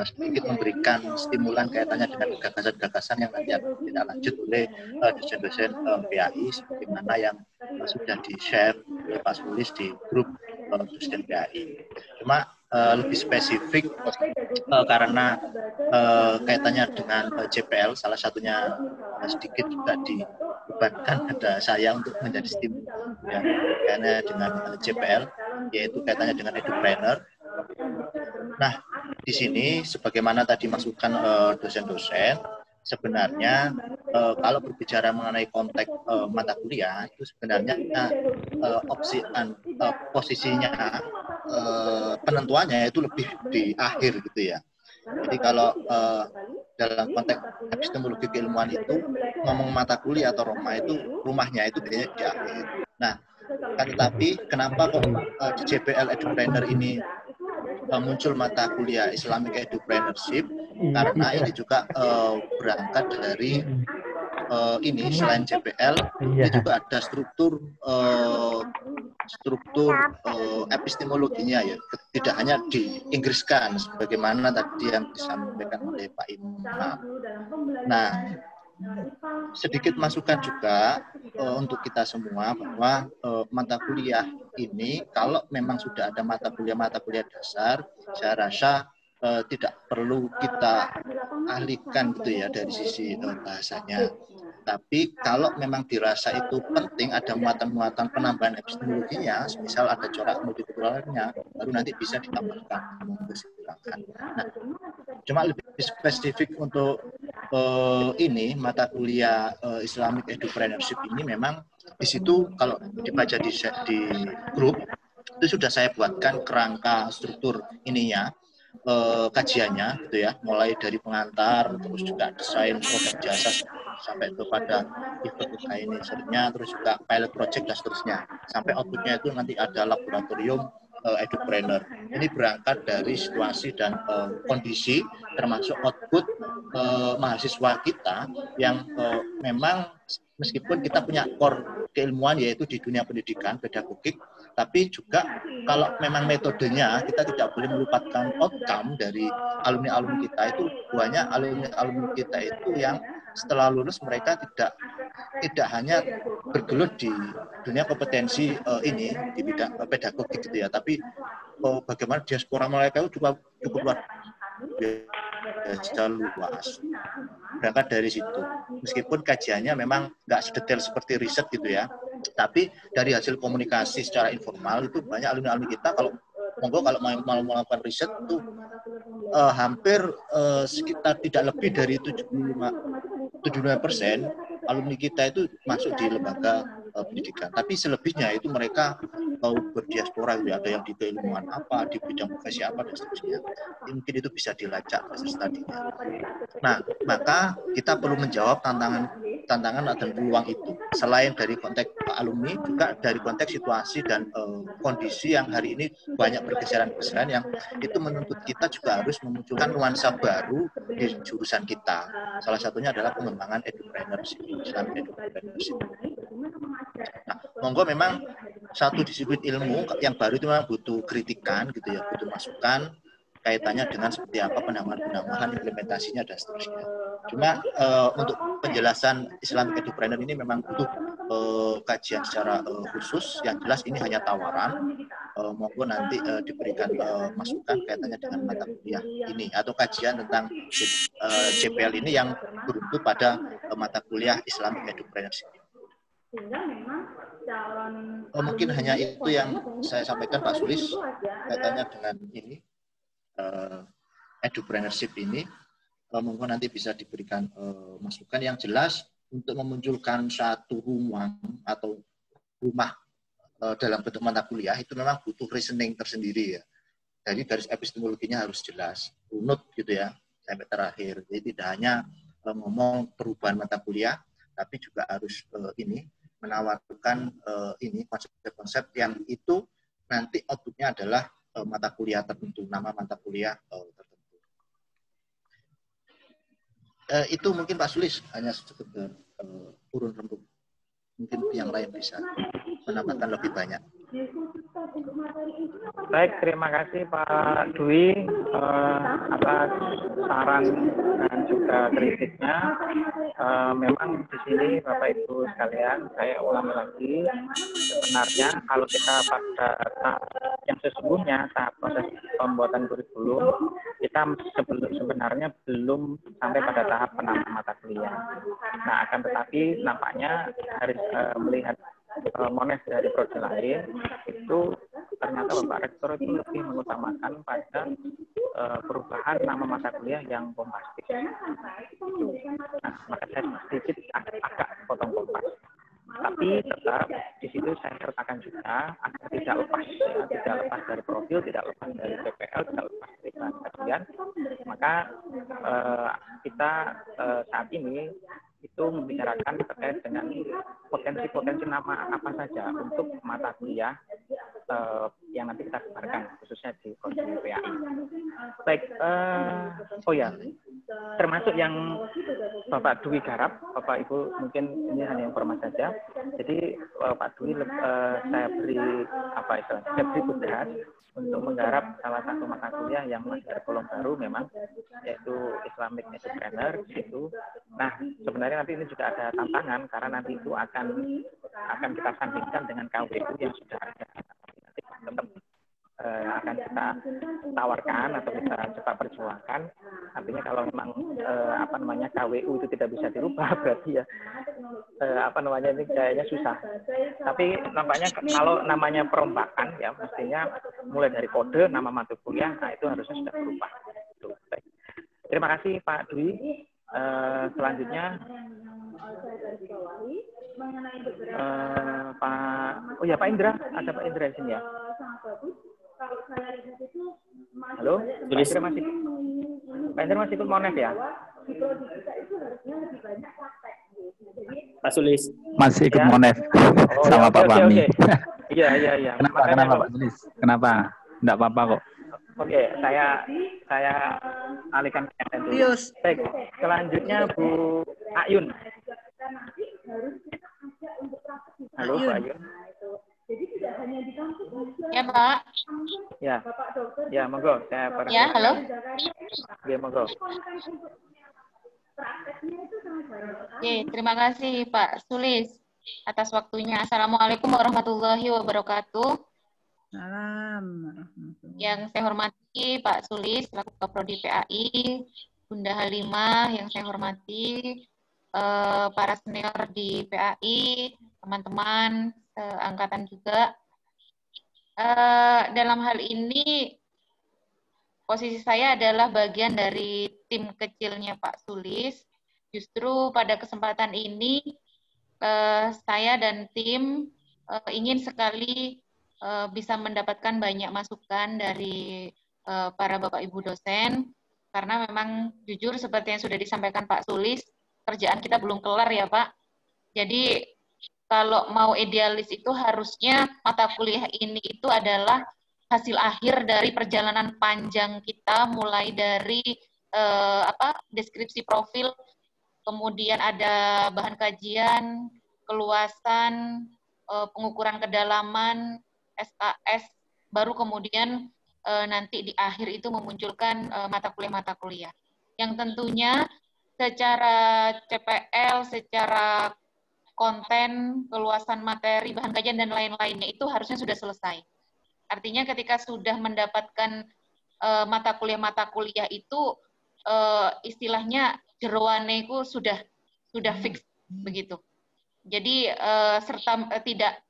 sedikit memberikan stimulan kaitannya dengan gagasan-gagasan yang nanti akan tidak lanjut oleh dosen-dosen PAI sebagaimana yang sudah di-share oleh Pak Sulis di grup dosen PAI. Cuma lebih spesifik karena kaitannya dengan JPL, salah satunya sedikit juga dibebankan pada saya untuk menjadi stimulan ya, karena dengan JPL yaitu kaitannya dengan edupreneur. Nah, di sini sebagaimana tadi masukan dosen-dosen, sebenarnya kalau berbicara mengenai konteks mata kuliah itu sebenarnya posisinya penentuannya itu lebih di akhir gitu ya. Jadi kalau dalam konteks epistemologi keilmuan itu ngomong mata kuliah atau rumahnya itu biasanya di akhir. Nah, tetapi kenapa kok di JPL Edupreneur ini muncul mata kuliah Islamic Edupreneurship? Karena ini juga berangkat dari ini selain JPL, ini juga ada struktur epistemologinya ya, tidak hanya diinggriskan sebagaimana tadi yang disampaikan oleh Pak Imam. Nah, sedikit masukan juga untuk kita semua bahwa mata kuliah ini kalau memang sudah ada mata kuliah dasar, saya rasa tidak perlu kita alihkan gitu ya dari sisi bahasanya. Tapi kalau memang dirasa itu penting ada muatan-muatan penambahan epistemologinya, misal ada corak multikulturalnya, baru nanti bisa ditambahkan. Nah, cuma lebih spesifik untuk ini mata kuliah Islamic Edupreneurship ini memang di situ kalau dibaca di grup itu sudah saya buatkan kerangka struktur ininya. Kajiannya gitu ya, mulai dari pengantar terus juga desain produk jasa sampai kepada event organizer-nya, terus juga pilot project dan seterusnya sampai outputnya itu nanti ada laboratorium edupreneur. Ini berangkat dari situasi dan kondisi termasuk output mahasiswa kita yang memang meskipun kita punya core keilmuan yaitu di dunia pendidikan pedagogik, tapi juga kalau memang metodenya kita tidak boleh melupakan outcome dari alumni-alumni kita. Itu banyak alumni-alumni kita itu yang setelah lulus mereka tidak hanya bergelut di dunia kompetensi ini di bidang pedagogik gitu ya, tapi bagaimana diaspora mereka itu juga cukup luar biasa luas. Berangkat dari situ, meskipun kajiannya memang nggak sedetail seperti riset gitu ya, tapi dari hasil komunikasi secara informal itu banyak alumni-alumni kita kalau mau melakukan riset itu hampir sekitar tidak lebih dari 75% alumni kita itu masuk di lembaga pendidikan. Tapi selebihnya itu mereka mau berdiaspora, ada yang di keilmuan apa, di bidang profesi apa dan seterusnya. Mungkin itu bisa dilacak proses tadinya. Nah, maka kita perlu menjawab tantangan dan peluang itu. Selain dari konteks alumni, juga dari konteks situasi dan kondisi yang hari ini banyak pergeseran-pergeseran yang itu menuntut kita juga harus memunculkan nuansa baru di jurusan kita. Salah satunya adalah pengembangan edupreneurship, Islamic edupreneurship. Nah, monggo memang satu disiplin ilmu yang baru itu memang butuh kritikan gitu ya, butuh masukan. kaitannya dengan seperti apa penambahan implementasinya dan seterusnya. Cuma untuk penjelasan Islamic Edupreneur ini memang butuh kajian secara khusus. Yang jelas ini hanya tawaran. Monggo nanti diberikan masukan kaitannya dengan mata kuliah ini atau kajian tentang JPL ini yang beruntung pada mata kuliah Islamic Edupreneurship. Mungkin hanya itu yang saya sampaikan Pak Sulis kaitannya dengan ini Edupreneurship ini. Monggo nanti bisa diberikan masukan yang jelas untuk memunculkan satu rumah atau rumah dalam bentuk mata kuliah itu memang butuh reasoning tersendiri ya. Jadi garis epistemologinya harus jelas, runut gitu ya sampai terakhir. Jadi tidak hanya ngomong perubahan mata kuliah, tapi juga harus menawarkan ini konsep-konsep yang itu nanti outputnya adalah mata kuliah tertentu, nama mata kuliah tertentu. Itu mungkin Pak Sulis hanya sekedar urun rembuk. Mungkin yang lain bisa menambahkan lebih banyak. Baik, terima kasih Pak Dwi atas saran dan juga kritiknya. Memang di sini Bapak Ibu sekalian, saya ulangi lagi, sebenarnya kalau kita pada tahap yang sesungguhnya tahap proses pembuatan kurikulum, kita sebenarnya belum sampai pada tahap penambahan mata kuliah. Nah, akan tetapi nampaknya harus melihat Mones dari prodi lain itu ternyata Bapak Rektor itu lebih mengutamakan pada perubahan nama mata kuliah yang bombastis. Nah, maka saya sedikit agak potong kompas. Tapi tetap di situ saya sertakan juga agar tidak lepas, ya, tidak lepas dari profil, tidak lepas dari PPL, tidak lepas dari bahan kajian. Maka kita saat ini itu membicarakan terkait dengan potensi-potensi nama apa saja untuk mata kuliah yang nanti kita sebarkan khususnya di PAI. Baik, oh ya, termasuk yang Bapak Dwi garap, Bapak Ibu mungkin ini hanya informasi saja. Jadi Pak Dwi saya beri saya beri tugas untuk menggarap salah satu mata kuliah yang masih tergolong baru memang, yaitu Islamic Edupreneur itu. Nah, sebenarnya nanti ini juga ada tantangan karena nanti itu akan kita sandingkan dengan KWU yang sudah ada. Nanti tetap akan kita tawarkan atau kita coba perjuangkan. Artinya kalau memang KWU itu tidak bisa dirubah, berarti ya ini kayaknya susah. Tapi nampaknya kalau namanya perombakan ya mestinya mulai dari kode nama mata kuliah, nah itu harusnya sudah berubah. Terima kasih Pak Dwi. Selanjutnya Pak Indra, ada Pak Indra di sini ya. Halo, Pak Indra masih ikut Mones ya? Pak Sulis masih ikut Mones sama Pak Fahmi. Iya. Kenapa Pak Sulis? Kenapa? Enggak apa-apa kok. Oke, saya alihkan ke dulu. Baik, selanjutnya Bu Ayun. Halo, Bu Ayun. Ya, Pak. Ya, monggo. Saya ya, halo. Ya, monggo. Oke, terima kasih Pak Sulis atas waktunya. Assalamualaikum warahmatullahi wabarakatuh. Yang saya hormati Pak Sulis, selaku Prodi PAI, Bunda Halimah, yang saya hormati para senior di PAI, teman-teman angkatan juga. Dalam hal ini, posisi saya adalah bagian dari tim kecilnya Pak Sulis. Justru pada kesempatan ini, saya dan tim ingin sekali bisa mendapatkan banyak masukan dari para Bapak Ibu dosen, karena memang jujur seperti yang sudah disampaikan Pak Sulis, kerjaan kita belum kelar ya Pak. Jadi kalau mau idealis itu harusnya mata kuliah ini itu adalah hasil akhir dari perjalanan panjang kita, mulai dari deskripsi profil, kemudian ada bahan kajian, keluasan, pengukuran kedalaman, SKS, baru kemudian nanti di akhir itu memunculkan mata kuliah yang tentunya secara CPL, secara konten, keluasan materi, bahan kajian, dan lain-lainnya itu harusnya sudah selesai. Artinya ketika sudah mendapatkan mata kuliah itu istilahnya jeroane itu sudah fix begitu. Jadi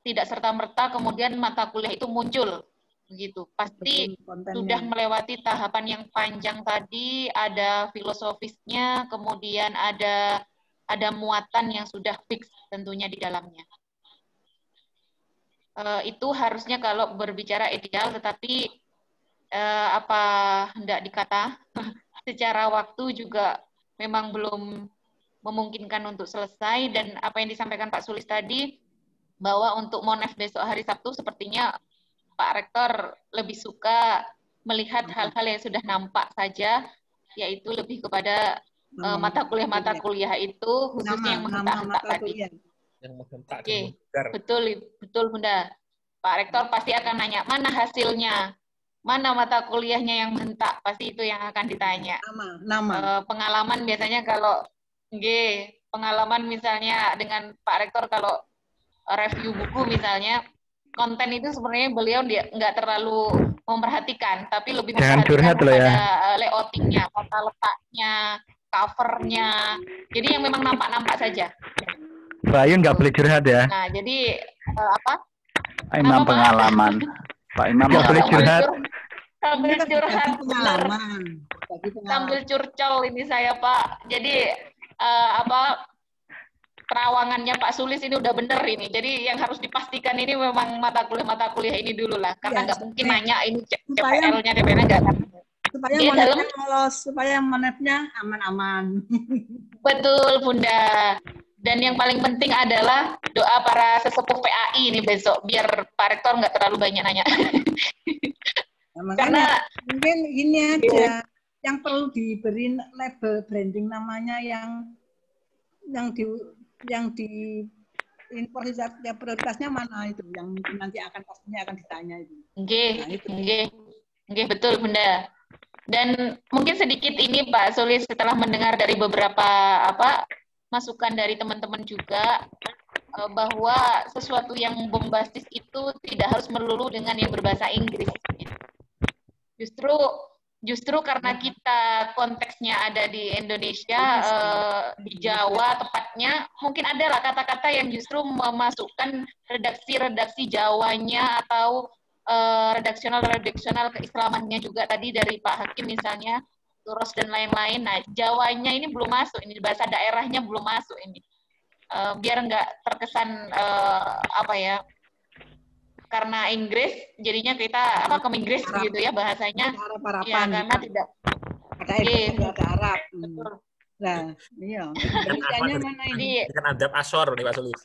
tidak serta-merta kemudian mata kuliah itu muncul begitu. Pasti sudah melewati tahapan yang panjang tadi, ada filosofisnya, kemudian ada muatan yang sudah fix tentunya di dalamnya. Itu harusnya kalau berbicara ideal, tetapi apa hendak dikata secara waktu juga memang belum memungkinkan untuk selesai. Dan apa yang disampaikan Pak Sulis tadi, bahwa untuk Monef besok hari Sabtu sepertinya Pak Rektor lebih suka melihat hal-hal yang sudah nampak saja, yaitu lebih kepada mata kuliah itu khususnya yang menghentak-hentak tadi. Oke, betul Bunda. Pak Rektor pasti akan nanya, mana hasilnya? Mana mata kuliahnya yang menghentak? Pasti itu yang akan ditanya. Pengalaman biasanya kalau pengalaman misalnya dengan Pak Rektor kalau review buku misalnya, konten itu sebenarnya beliau nggak terlalu memperhatikan, tapi lebih memperhatikan pada layoutingnya, tata letaknya, covernya. Jadi yang memang nampak-nampak saja. Pak Ayun nggak boleh curhat ya. Nah, jadi apa? Imam pengalaman. Pak Imam nggak boleh curhat. Sambil curhat, sambil curcol ini saya Pak. Jadi terawangannya Pak Sulis ini udah bener ini. Jadi yang harus dipastikan ini memang mata kuliah ini dulu lah. Karena nggak mungkin nanya ini CPL-nya, DPR-nya nggak akan. Supaya monetnya lolos, supaya monetnya aman-aman. Betul, Bunda. Dan yang paling penting adalah doa para sesepuh PAI ini besok, biar Pak Rektor nggak terlalu banyak nanya. Nah, karena mungkin ini aja yang perlu diberi label branding namanya yang di informasi prioritasnya mana itu yang nanti pastinya akan ditanya itu. Nggih, betul Bunda. Dan mungkin sedikit ini Pak Sulis setelah mendengar dari beberapa masukan dari teman-teman juga bahwa sesuatu yang bombastis itu tidak harus melulu dengan yang berbahasa Inggris. Justru karena kita konteksnya ada di Indonesia, di Jawa tepatnya, mungkin adalah kata-kata yang justru memasukkan redaksi Jawanya atau redaksional keislamannya juga tadi dari Pak Hakim misalnya, Turos dan lain-lain. Nah, Jawanya ini belum masuk, ini bahasa daerahnya belum masuk ini. Biar nggak terkesan karena Inggris jadinya kita ke Inggris gitu ya bahasanya. Ya, karena tidak ada Arab. Nah, iya. Indonesia-nya mana ini? Kan adab Asor nih Pak Sulis.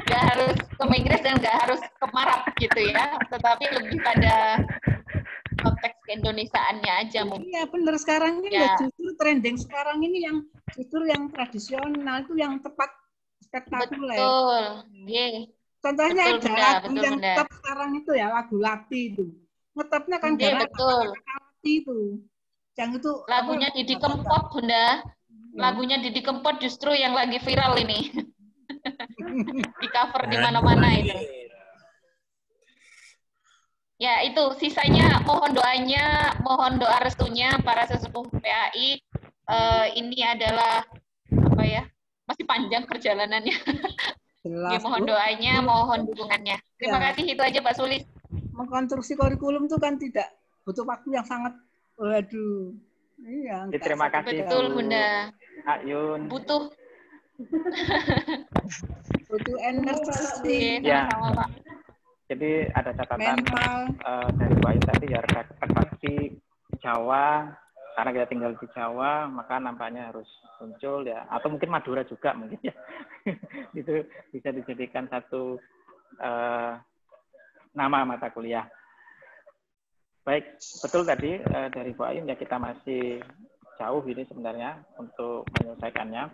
Nggak harus ke Inggris dan nggak harus ke Arab gitu ya, tetapi lebih pada konteks keindonesiaannya aja mungkin. Iya benar, sekarang ini ya justru trending sekarang ini yang justru yang tradisional itu yang tepat spektakuler. Betul. Contohnya ada lagu yang top sekarang itu ya, lagu Lati itu. Ngetopnya kan Lati itu. Yang itu lagunya Didi Kempot Bunda. Lagunya Didi Kempot justru yang lagi viral ini. Di cover di mana-mana itu. Ya, itu sisanya mohon doanya, mohon doa restunya para sesepuh PAI. Ini adalah masih panjang perjalanannya. Ya, mohon doanya, mohon dukungannya. Terima kasih, itu aja Pak Sulis. Mengkonstruksi kurikulum itu kan tidak butuh waktu yang sangat iya. Terima kasih. Betul, Bunda. Ayun. Butuh energi. Ya. Jadi ada catatan dari Bu Ayu tadi ya, redaksi Jawa, karena kita tinggal di Jawa, maka nampaknya harus muncul ya, atau mungkin Madura juga mungkin ya. Itu bisa dijadikan satu nama mata kuliah. Baik, betul tadi dari Bu Ayu ya, kita masih jauh ini sebenarnya untuk menyelesaikannya.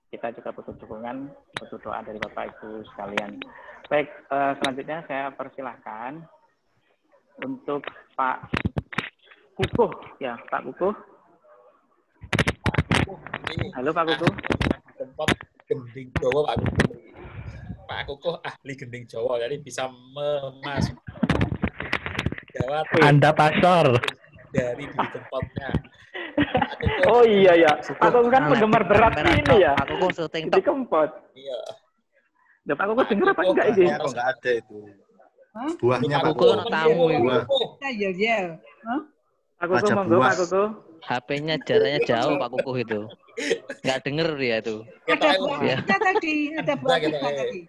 Kita juga butuh dukungan, butuh doa dari Bapak Ibu sekalian. Baik, selanjutnya saya persilahkan untuk Pak Kukuh ya, Pak Kukuh. Halo Pak Kukuh. Tempat gending Jawa Pak Kukuh. Pak Kukuh ahli gending Jawa, jadi bisa memasuk Jawa. Anda pastor. Dari diri tempatnya. Oh iya ya, Pak Kukuh kan penggemar berat ini ya. Pak Kukuh syuting Di Kempot. Iya. Ya Pak Kukuh denger apa enggak ini? Kok enggak ada itu? Buahnya Pak Pak Kukuh Kukuh. tamu itu. Ya. Pak Kukuh monggo Pak Kukuh. HP-nya jaraknya jauh Pak Kukuh itu. Nggak denger dia itu. Ada Bu Atika tadi, ada Bu Atika tadi.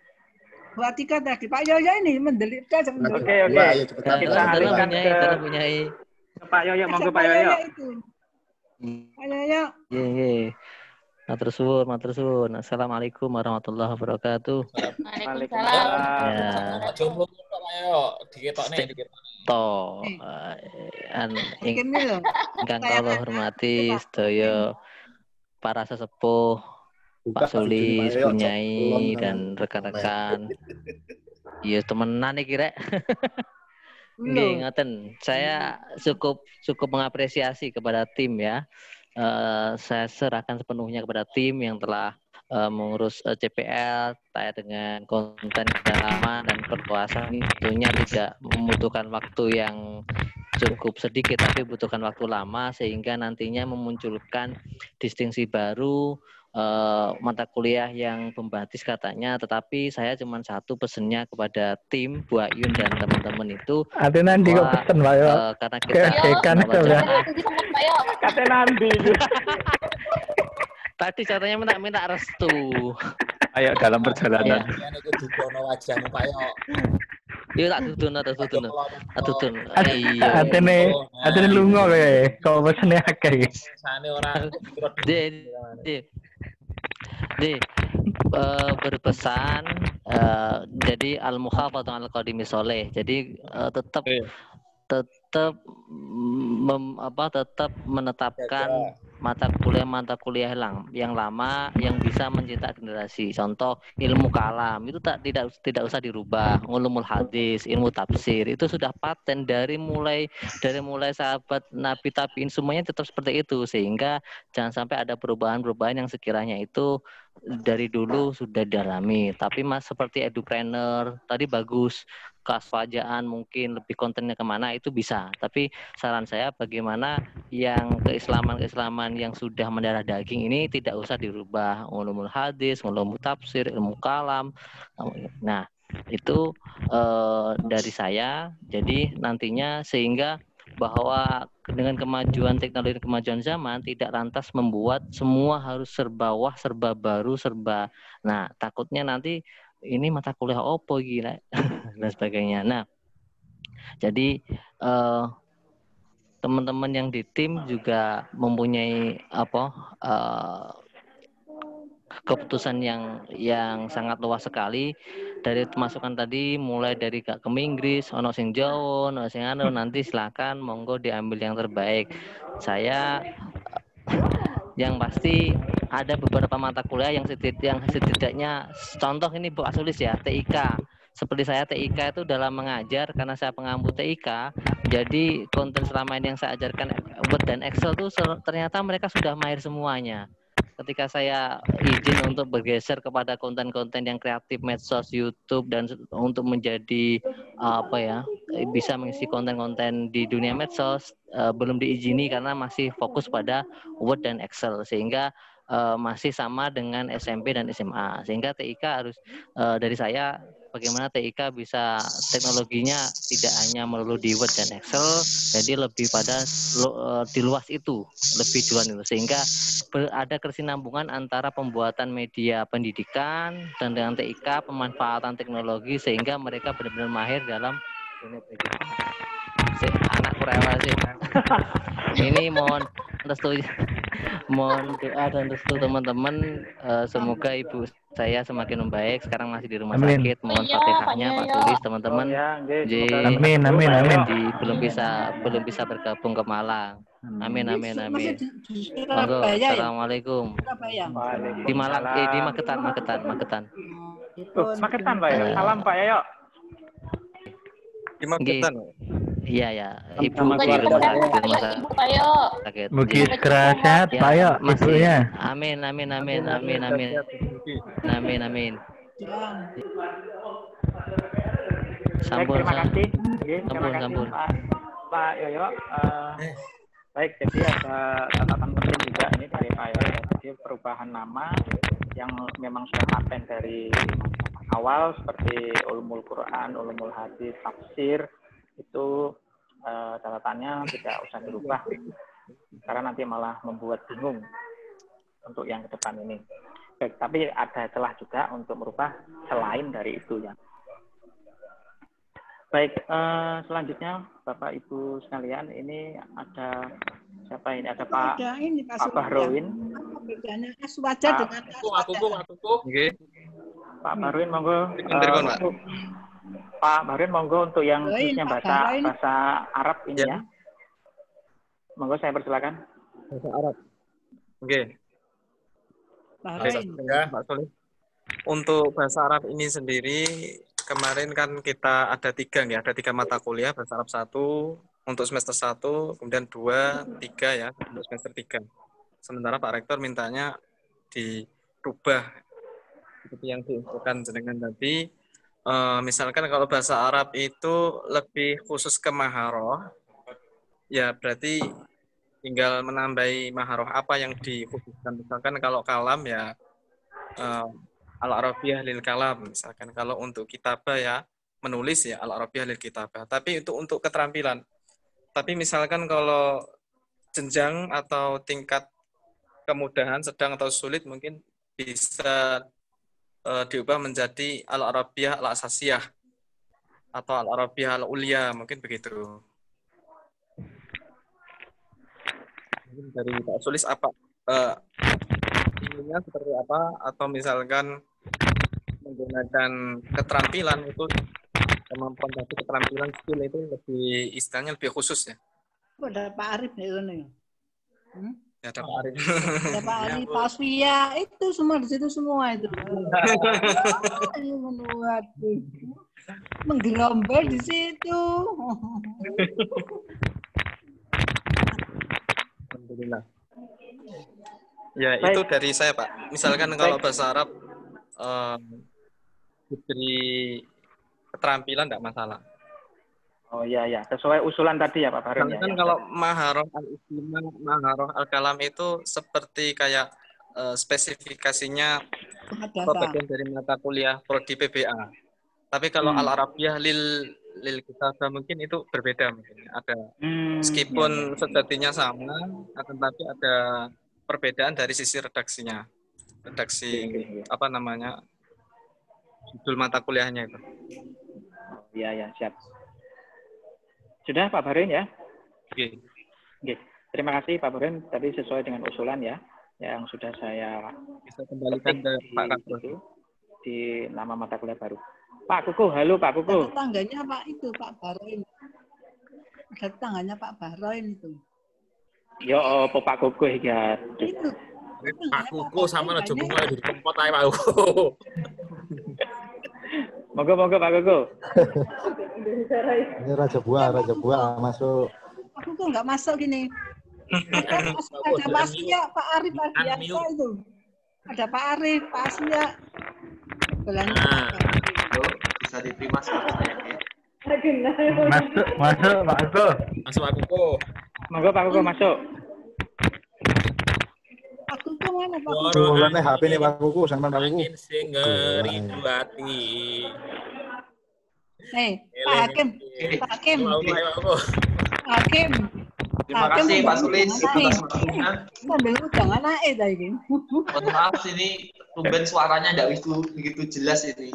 Bu Atika tadi, Pak Yoyo ini mendelik. Oke. Ayo cepetan. Kita alihkan ke punyai. Pak Yoyo, monggo Pak Yoyo. Pak Yoyo. Iya. Matur suwun. Assalamualaikum warahmatullahi wabarakatuh. Waalaikumsalam. Ya. Jomblo Pak Ayo, diketokne. To ingkang kula hormati sedaya para sesepuh, Pak Sulis, Bunyai dan rekan-rekan. Iya temenan iki rek. Nggih ngoten. Saya cukup mengapresiasi kepada tim ya. Saya serahkan sepenuhnya kepada tim yang telah mengurus CPL terkait dengan konten kedalaman dan perluasan ini tentunya tidak membutuhkan waktu yang cukup sedikit tapi butuhkan waktu lama sehingga nantinya memunculkan distingsi baru mata kuliah yang pembatis katanya, tetapi saya cuma satu pesennya kepada tim Bu Ayun dan teman-teman itu. Ada nanti kok pesen Pak Yo. Karena kita Kata nanti. tadi katanya minta restu. Ayo dalam perjalanan. Ini kudu kono wajahmu Pak Yo. Iya tak tutun. Iya. Atene lunga kowe. Kok pesene akeh. Sane ora berpesan jadi al-muhafadzah 'alal qadimi sholih. Jadi tetap menetapkan mata kuliah yang lama yang bisa mencetak generasi. Contoh ilmu kalam itu tidak usah dirubah. Ulumul hadis, ilmu tafsir itu sudah paten dari mulai sahabat Nabi tabiin semuanya tetap seperti itu, sehingga jangan sampai ada perubahan-perubahan yang sekiranya itu dari dulu sudah dialami. Tapi Mas seperti edupreneur tadi bagus, keasfajaan mungkin lebih kontennya kemana itu bisa. Tapi saran saya bagaimana yang keislaman yang sudah mendarah daging ini tidak usah dirubah. Ulumul hadis, ulumul tafsir, ilmu kalam. Nah itu dari saya. Jadi nantinya sehingga bahwa dengan kemajuan teknologi dan kemajuan zaman tidak lantas membuat semua harus serba wah, serba baru, serba. Nah takutnya nanti ini mata kuliah opo gila dan sebagainya. Nah, jadi teman-teman yang di tim juga mempunyai keputusan yang sangat luas sekali dari masukan tadi, mulai dari Kak Kem Inggris, ono sing Jawa, ono sing anu, nanti silakan monggo diambil yang terbaik. Saya yang pasti ada beberapa mata kuliah yang setidaknya contoh ini Bu Asulis ya, TIK. Seperti saya TIK itu dalam mengajar karena saya pengampu TIK, jadi konten selama ini yang saya ajarkan Word dan Excel itu ternyata mereka sudah mahir semuanya. Ketika saya izin untuk bergeser kepada konten-konten yang kreatif, medsos, YouTube dan untuk menjadi bisa mengisi konten-konten di dunia medsos, belum diizini karena masih fokus pada Word dan Excel, sehingga masih sama dengan SMP dan SMA. Sehingga TIK harus dari saya bagaimana TIK bisa teknologinya tidak hanya melulu di Word dan Excel, jadi lebih pada di luas itu, lebih duluan itu, sehingga ada kesinambungan antara pembuatan media pendidikan dan dengan TIK pemanfaatan teknologi sehingga mereka benar-benar mahir dalam anakku rewel sih. Ini mohon doa dan restu teman-teman, semoga ibu saya semakin membaik, sekarang masih di rumah sakit. Mohon Fatihahnya Pak Sulis teman-teman. Amin. Belum bisa bergabung ke Malang. Amin. Monggo. Assalamualaikum. Di Malang, di Magetan. Magetan Pak ya. Salam Pak Yoyo. Di Magetan. Iya ya, Ibu Sama di keluarga. rumah sakit. Mugi segera sehat, Pak yo, ibunya. Amin. Amin. Amin. Baik, terima kasih. Terima kasih Sampun. Pak Yoyo. Baik, jadi ada catatan penting juga ini dari Pak Yoyo. Jadi perubahan nama yang memang sudah paten dari awal seperti Ulumul Quran, Ulumul Hadis, Tafsir itu catatannya tidak usah dirubah karena nanti malah membuat bingung untuk yang ke depan ini. Baik, tapi ada celah juga untuk merubah selain dari itu ya. Baik, selanjutnya Bapak Ibu sekalian, ini ada siapa ini? Ada Pak Bahrowin. Apa bedanya aswaja dengan aswaja? Oke. Pak Bahrowin monggo. Pak Bahrowin monggo untuk yang khususnya bahasa Arab ini ya. Monggo saya persilakan. Bahasa Arab. Oke. Pak Solih. Untuk bahasa Arab ini sendiri kemarin kan kita ada 3 mata kuliah, bahasa Arab 1 untuk semester 1, kemudian 2, 3 ya untuk semester 3. Sementara Pak Rektor mintanya dirubah seperti yang diinfokan jenengan tadi. Misalkan kalau bahasa Arab itu lebih khusus ke maharoh, ya berarti tinggal menambahi maharoh apa yang dikhususkan. Misalkan kalau kalam ya Al-Arabiyah lil kalam, misalkan kalau untuk kitabah ya menulis ya Al-Arabiyah lil kitabah. Tapi itu untuk keterampilan. Tapi misalkan kalau jenjang atau tingkat kemudahan sedang atau sulit mungkin bisa diubah menjadi Al-Arabiyah Al-Asasiyah atau Al-Arabiyah Al-Ulia, mungkin begitu. Mungkin dari Pak Sulis apa inginnya seperti apa, atau misalkan menggunakan keterampilan itu, kemampuan tadi keterampilan skill itu lebih istilahnya lebih khusus ya. Ada Pak Arif nih. Ya, ada Pak Arif. Ada Pak Arif, Pak Asfia, itu semua di situ semua itu. Menggerombol di situ. Alhamdulillah. Ya, itu dari saya, Pak. Misalkan kalau bahasa Arab diberi keterampilan tidak masalah. Oh iya, sesuai usulan tadi ya Pak Bahrowin. Kan kalau maharoh al-istimah, maharoh al-kalam itu seperti kayak spesifikasinya bagian dari mata kuliah prodi PBA. Tapi kalau al-Arabiyah lil kitabah mungkin itu berbeda mungkin. Ada meskipun sejatinya sama, akan tapi ada perbedaan dari sisi redaksinya. Redaksi apa namanya? Judul mata kuliahnya itu. Iya, siap. Sudah Pak Bahrowin ya? Oke. Terima kasih Pak Bahrowin, tadi sesuai dengan usulan ya, yang sudah saya bisa kembalikan ke Pak Kapolri di nama mata kuliah baru. Pak Kuku, halo Pak Kuku. Tetangganya Pak itu Pak Bahrowin. Ada tetangganya Pak Bahrowin itu. Yo, Pak Kuku ya. Itu. Pak Kuku sama aja mulai di kempot ae Pak Kuku. Monggo Pak Kuku. Ini Raja Buah masuk. Aku kok nggak masuk gini. Ada Pak Asya, Pak Arif Ardiansa itu. Ada Pak Arif, Pak Asya. Bisa diterima seharusnya ya. Masuk Pak Kuku. Masuk Pak Kuku. Monggo Pak Kuku masuk. Pak Kuku mana Pak Kuku? Jualannya HP nih Pak Kuku, sampean Pak Kuku. Pak Hakim. Terima kasih Pak Sulis atas waktunya. Sambil jangan naik tadi. Mohon maaf ini tumben suaranya tidak begitu jelas ini.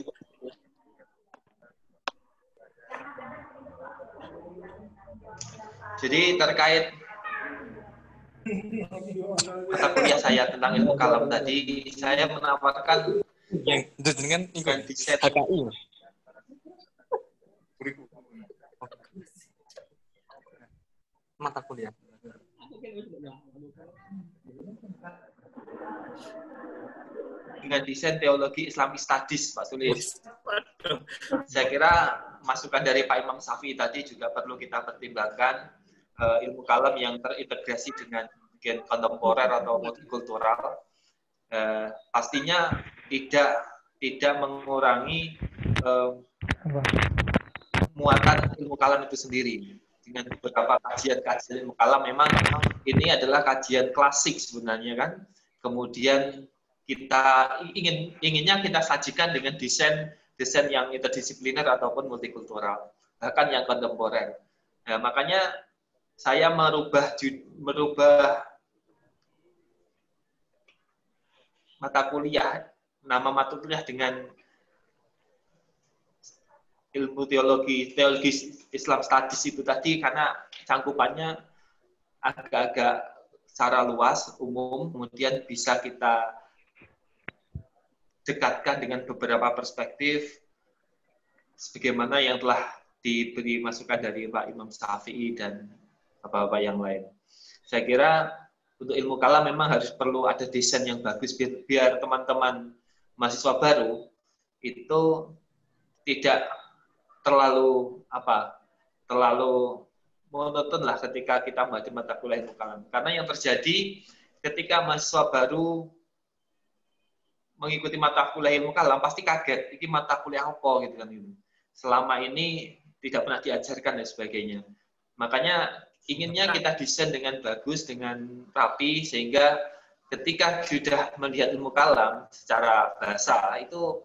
Jadi terkait mata kuliah saya tentang ilmu kalam tadi, saya menawarkan yang dengan HKI. Mata kuliah. Dengan desain teologi Islamic Studies, Pak Sulis. Saya kira masukan dari Pak Imam Syafi'i tadi juga perlu kita pertimbangkan ilmu kalam yang terintegrasi dengan gen kontemporer atau multikultural. Pastinya tidak mengurangi muatan ilmu kalam itu sendiri. Dengan beberapa kajian-kajian ilmu kalam memang ini adalah kajian klasik sebenarnya kan. Kemudian kita inginnya kita sajikan dengan desain yang interdisipliner ataupun multikultural, bahkan yang kontemporer. Nah, makanya saya merubah nama mata kuliah dengan ilmu teologi Islam Studies itu tadi karena cangkupannya agak-agak secara luas, umum, kemudian bisa kita dekatkan dengan beberapa perspektif sebagaimana yang telah diberi masukan dari Pak Imam Syafi'i dan bapak-bapak yang lain. Saya kira untuk ilmu kalam memang harus perlu ada desain yang bagus biar teman-teman mahasiswa baru itu tidak terlalu monoton lah ketika kita menghadapi mata kuliah ilmu kalam. Karena yang terjadi ketika mahasiswa baru mengikuti mata kuliah ilmu kalam pasti kaget, ini mata kuliah apa gitu kan ini. Selama ini tidak pernah diajarkan dan sebagainya. Makanya inginnya kita desain dengan bagus, dengan rapi sehingga ketika sudah melihat ilmu kalam secara bahasa itu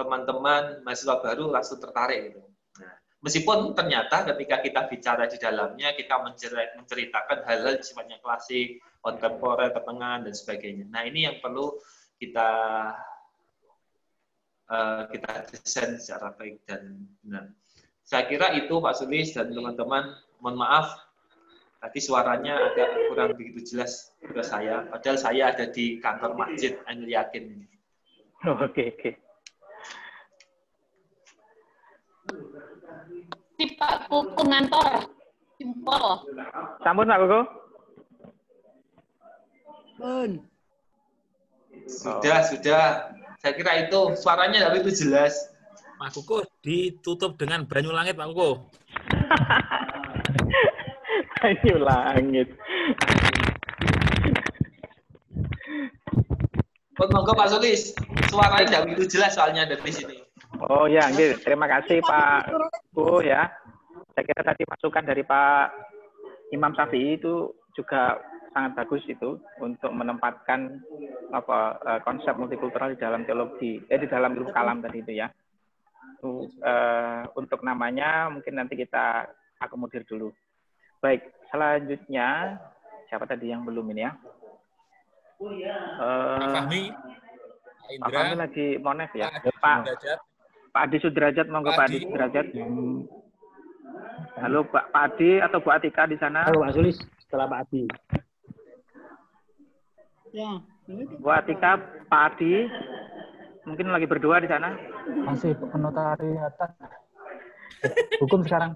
teman-teman mahasiswa baru langsung tertarik gitu. Nah, meskipun ternyata ketika kita bicara di dalamnya, kita menceritakan hal-hal sifatnya klasik, kontemporer, pertengahan, dan sebagainya. Nah, ini yang perlu kita desain secara baik dan benar. Saya kira itu Pak Sulis dan teman-teman. Mohon maaf, tadi suaranya agak kurang begitu jelas ke saya. Padahal saya ada di kantor Masjid Ainul Yakin. Oke. Si Pak Kuku ngantor. Simpel. Sampun Pak Kuku? Pun. Sudah. Saya kira itu suaranya tapi itu jelas. Pak Kuku ditutup dengan Banyu Langit, Pak Kuku. Banyu Langit. Monggo Pak Sulis, suaranya tidak begitu jelas soalnya dari sini. Oh ya, terima kasih Pak Bu ya. Saya kira tadi masukan dari Pak Imam Syafi'i itu juga sangat bagus itu untuk menempatkan konsep multikultural di dalam teologi, di dalam ilmu kalam tadi itu ya. Untuk namanya mungkin nanti kita akomodir dulu. Baik, selanjutnya siapa tadi yang belum ini ya? Pak Fahmi, Pak Fahmi lagi monef ya. Pak Adi Sudrajat, monggo Pak Adi Sudrajat. Halo Pak Adi atau Bu Atika di sana? Halo Pak Sulis, setelah Pak Adi. Ya. Bu Atika, Pak Adi, mungkin lagi berdua di sana? Masih penotariatan. Hukum sekarang.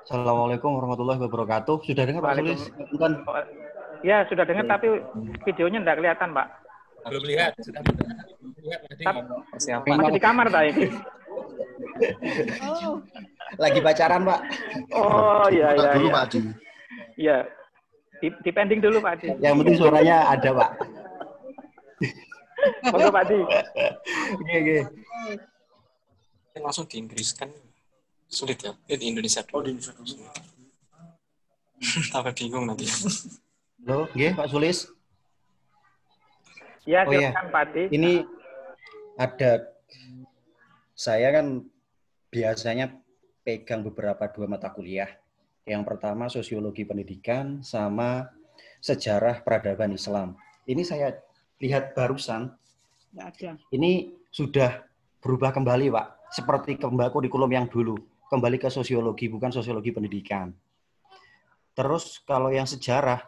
Assalamualaikum warahmatullahi wabarakatuh. Sudah dengar Pak Sulis? Bukan. Ya, sudah dengar tapi videonya tidak kelihatan, Pak. Belum lihat, sudah lihat tadi. Masih di kamar tadi. Oh. Lagi pacaran, Pak. Oh, iya. Dulu Pak Adi. Iya. Di pending dulu, Pak Adi. Yang penting suaranya ada, Pak. Monggo, Pak Adi. Oke. Langsung di Inggris kan sulit ya. Di Indonesia dulu. Oh, di Indonesia dulu. Sampai bingung nanti. Halo, Pak Sulis. Ya, oh iya, Pak Adi. Ini saya kan biasanya pegang beberapa dua mata kuliah. Yang pertama sosiologi pendidikan sama sejarah peradaban Islam. Ini saya lihat barusan. Nggak ada. Ini sudah berubah kembali, Pak. Seperti kurikulum yang dulu. Kembali ke sosiologi, bukan sosiologi pendidikan. Terus kalau yang sejarah,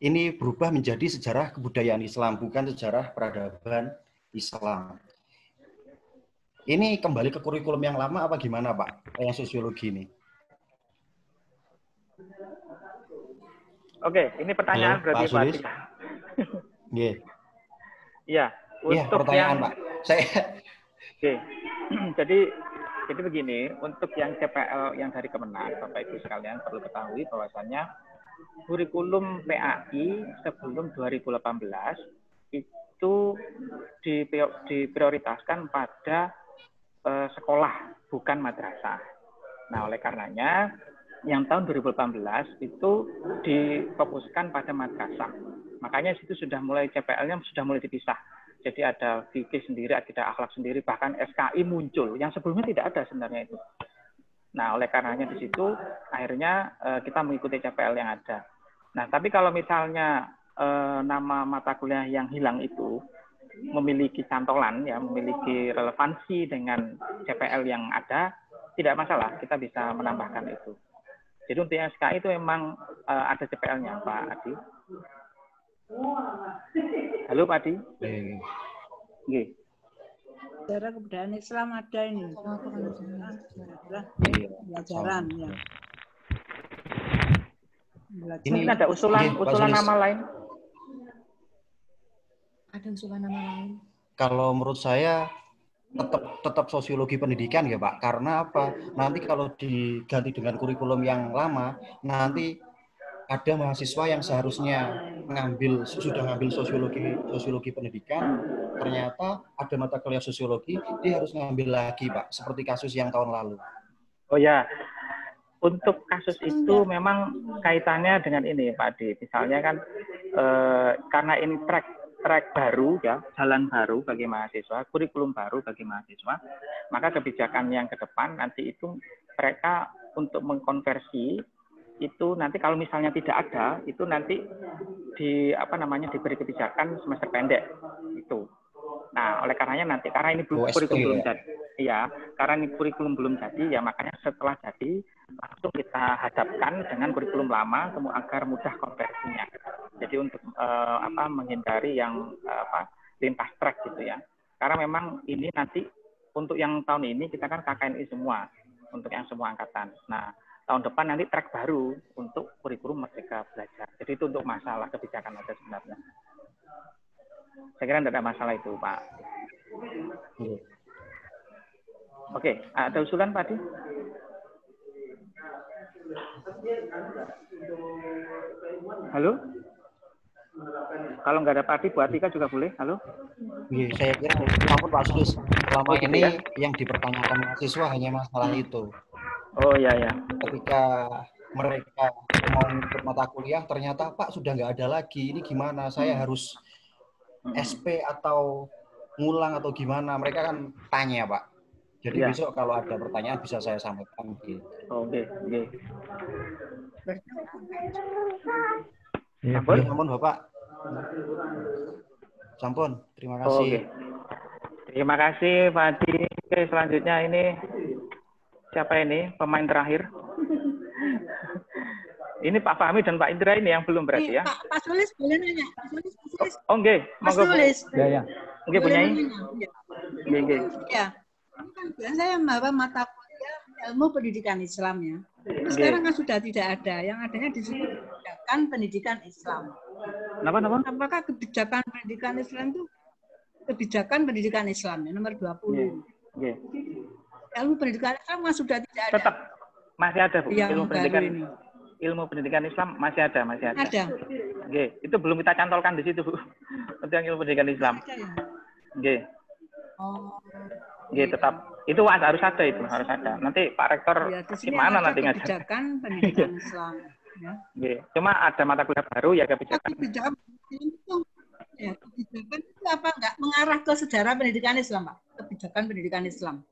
ini berubah menjadi sejarah kebudayaan Islam, bukan sejarah peradaban Islam. Ini kembali ke kurikulum yang lama apa gimana, Pak? Yang sosiologi ini. Oke, ini pertanyaan. Halo, berarti Pak Adi. Iya. Iya, Iya, Untuk pertanyaan yang Pak. Saya Oke. Jadi begini, untuk yang CPL yang dari Kemenag, Bapak Ibu sekalian perlu ketahui bahwasannya kurikulum PAI sebelum 2018 itu diprioritaskan pada sekolah, bukan madrasah. Nah, oleh karenanya yang tahun 2018 itu difokuskan pada madrasah. Makanya situ sudah mulai CPL-nya sudah mulai dipisah. Jadi ada fikih sendiri, ada akhlak sendiri, bahkan SKI muncul. Yang sebelumnya tidak ada sebenarnya itu. Nah, oleh karenanya di situ akhirnya kita mengikuti CPL yang ada. Nah, tapi kalau misalnya nama mata kuliah yang hilang itu memiliki cantolan, ya, memiliki relevansi dengan CPL yang ada, tidak masalah, kita bisa menambahkan itu. Jadi untuk yang SKI itu memang ada CPL-nya, Pak Adi. Halo Pak Adi. Nggih. Sejarah kebudayaan Islam ada ini. Pelajaran ya. Ini ada usulan nama lain. Ada usulan nama lain. Kalau menurut saya tetap sosiologi pendidikan ya Pak. Karena apa? Nanti kalau diganti dengan kurikulum yang lama, nanti ada mahasiswa yang seharusnya sudah ngambil sosiologi pendidikan, ternyata ada mata kuliah sosiologi, dia harus ngambil lagi Pak, seperti kasus yang tahun lalu. Oh ya, untuk kasus itu memang kaitannya dengan ini Pak Adi. Misalnya kan karena ini track baru ya, jalan baru bagi mahasiswa, kurikulum baru bagi mahasiswa, maka kebijakan yang ke depan nanti itu mereka untuk mengkonversi itu nanti kalau misalnya tidak ada, itu nanti diberi kebijakan semester pendek itu. Nah, oleh karenanya nanti karena ini kurikulum belum jadi, ya, karena ini kurikulum belum jadi, ya makanya setelah jadi langsung kita hadapkan dengan kurikulum lama agar mudah konversinya. Jadi untuk menghindari yang lintas track gitu ya. Karena memang ini nanti untuk yang tahun ini kita kan KKNI semua untuk yang semua angkatan. Nah, tahun depan nanti track baru untuk kurikulum Merdeka Belajar. Jadi itu untuk masalah kebijakan aja sebenarnya. Saya kira tidak ada masalah itu, Pak. Oke, ada usulan, Pak Adi? Halo? Kalau nggak ada Pak Adi, Bu Atika juga boleh. Halo? Saya kira, namun Pak Sulis, selama gitu ini ya? yang dipertanyakan mahasiswa hanya masalah itu. Oh iya ya. Ketika mereka mau ikut mata kuliah, ternyata Pak sudah nggak ada lagi. Ini gimana? Saya harus SP atau ngulang atau gimana? Mereka kan tanya Pak. Jadi Ya. besok kalau ada pertanyaan bisa saya sampaikan. Gitu. Oke. Sampun Bapak. Sampun. Terima kasih. Oke. Terima kasih Pak Adi. Oke, selanjutnya ini siapa ini pemain terakhir? Ini Pak Fahmi dan Pak Indra ini yang belum berarti ya? Pak Sulis boleh nanya. Pak Sulis. Oh, nggih. Pak Monggo. Sulis. Ya. Nggih, punya. Nggih. Ya. Ini kan biasanya bahwa mata kuliah ilmu pendidikan Islam ya. Ini sekarang kan sudah tidak ada. Yang adanya di sini kebijakan pendidikan Islam. Napa? Apakah kebijakan pendidikan Islam itu kebijakan pendidikan Islam ya, nomor 20. Nggih. Ilmu pendidikan Islam kan sudah tidak ada. Tetap masih ada, Bu. Ilmu pendidikan Islam masih ada. Ada. Nggih, itu belum kita cantolkan di situ, Bu. Untuk yang ilmu pendidikan Islam. Nggih. Oh. Nggih, tetap. Itu harus ada itu, harus ada. Nanti Pak Rektor Ya, gimana nanti ngajar? Kebijakan pendidikan Islam. Ya. Nggih. Cuma ada mata kuliah baru ya kebijakan. Kebijakan itu ya, kebijakan itu apa enggak mengarah ke sejarah pendidikan Islam, Pak? Kebijakan pendidikan Islam.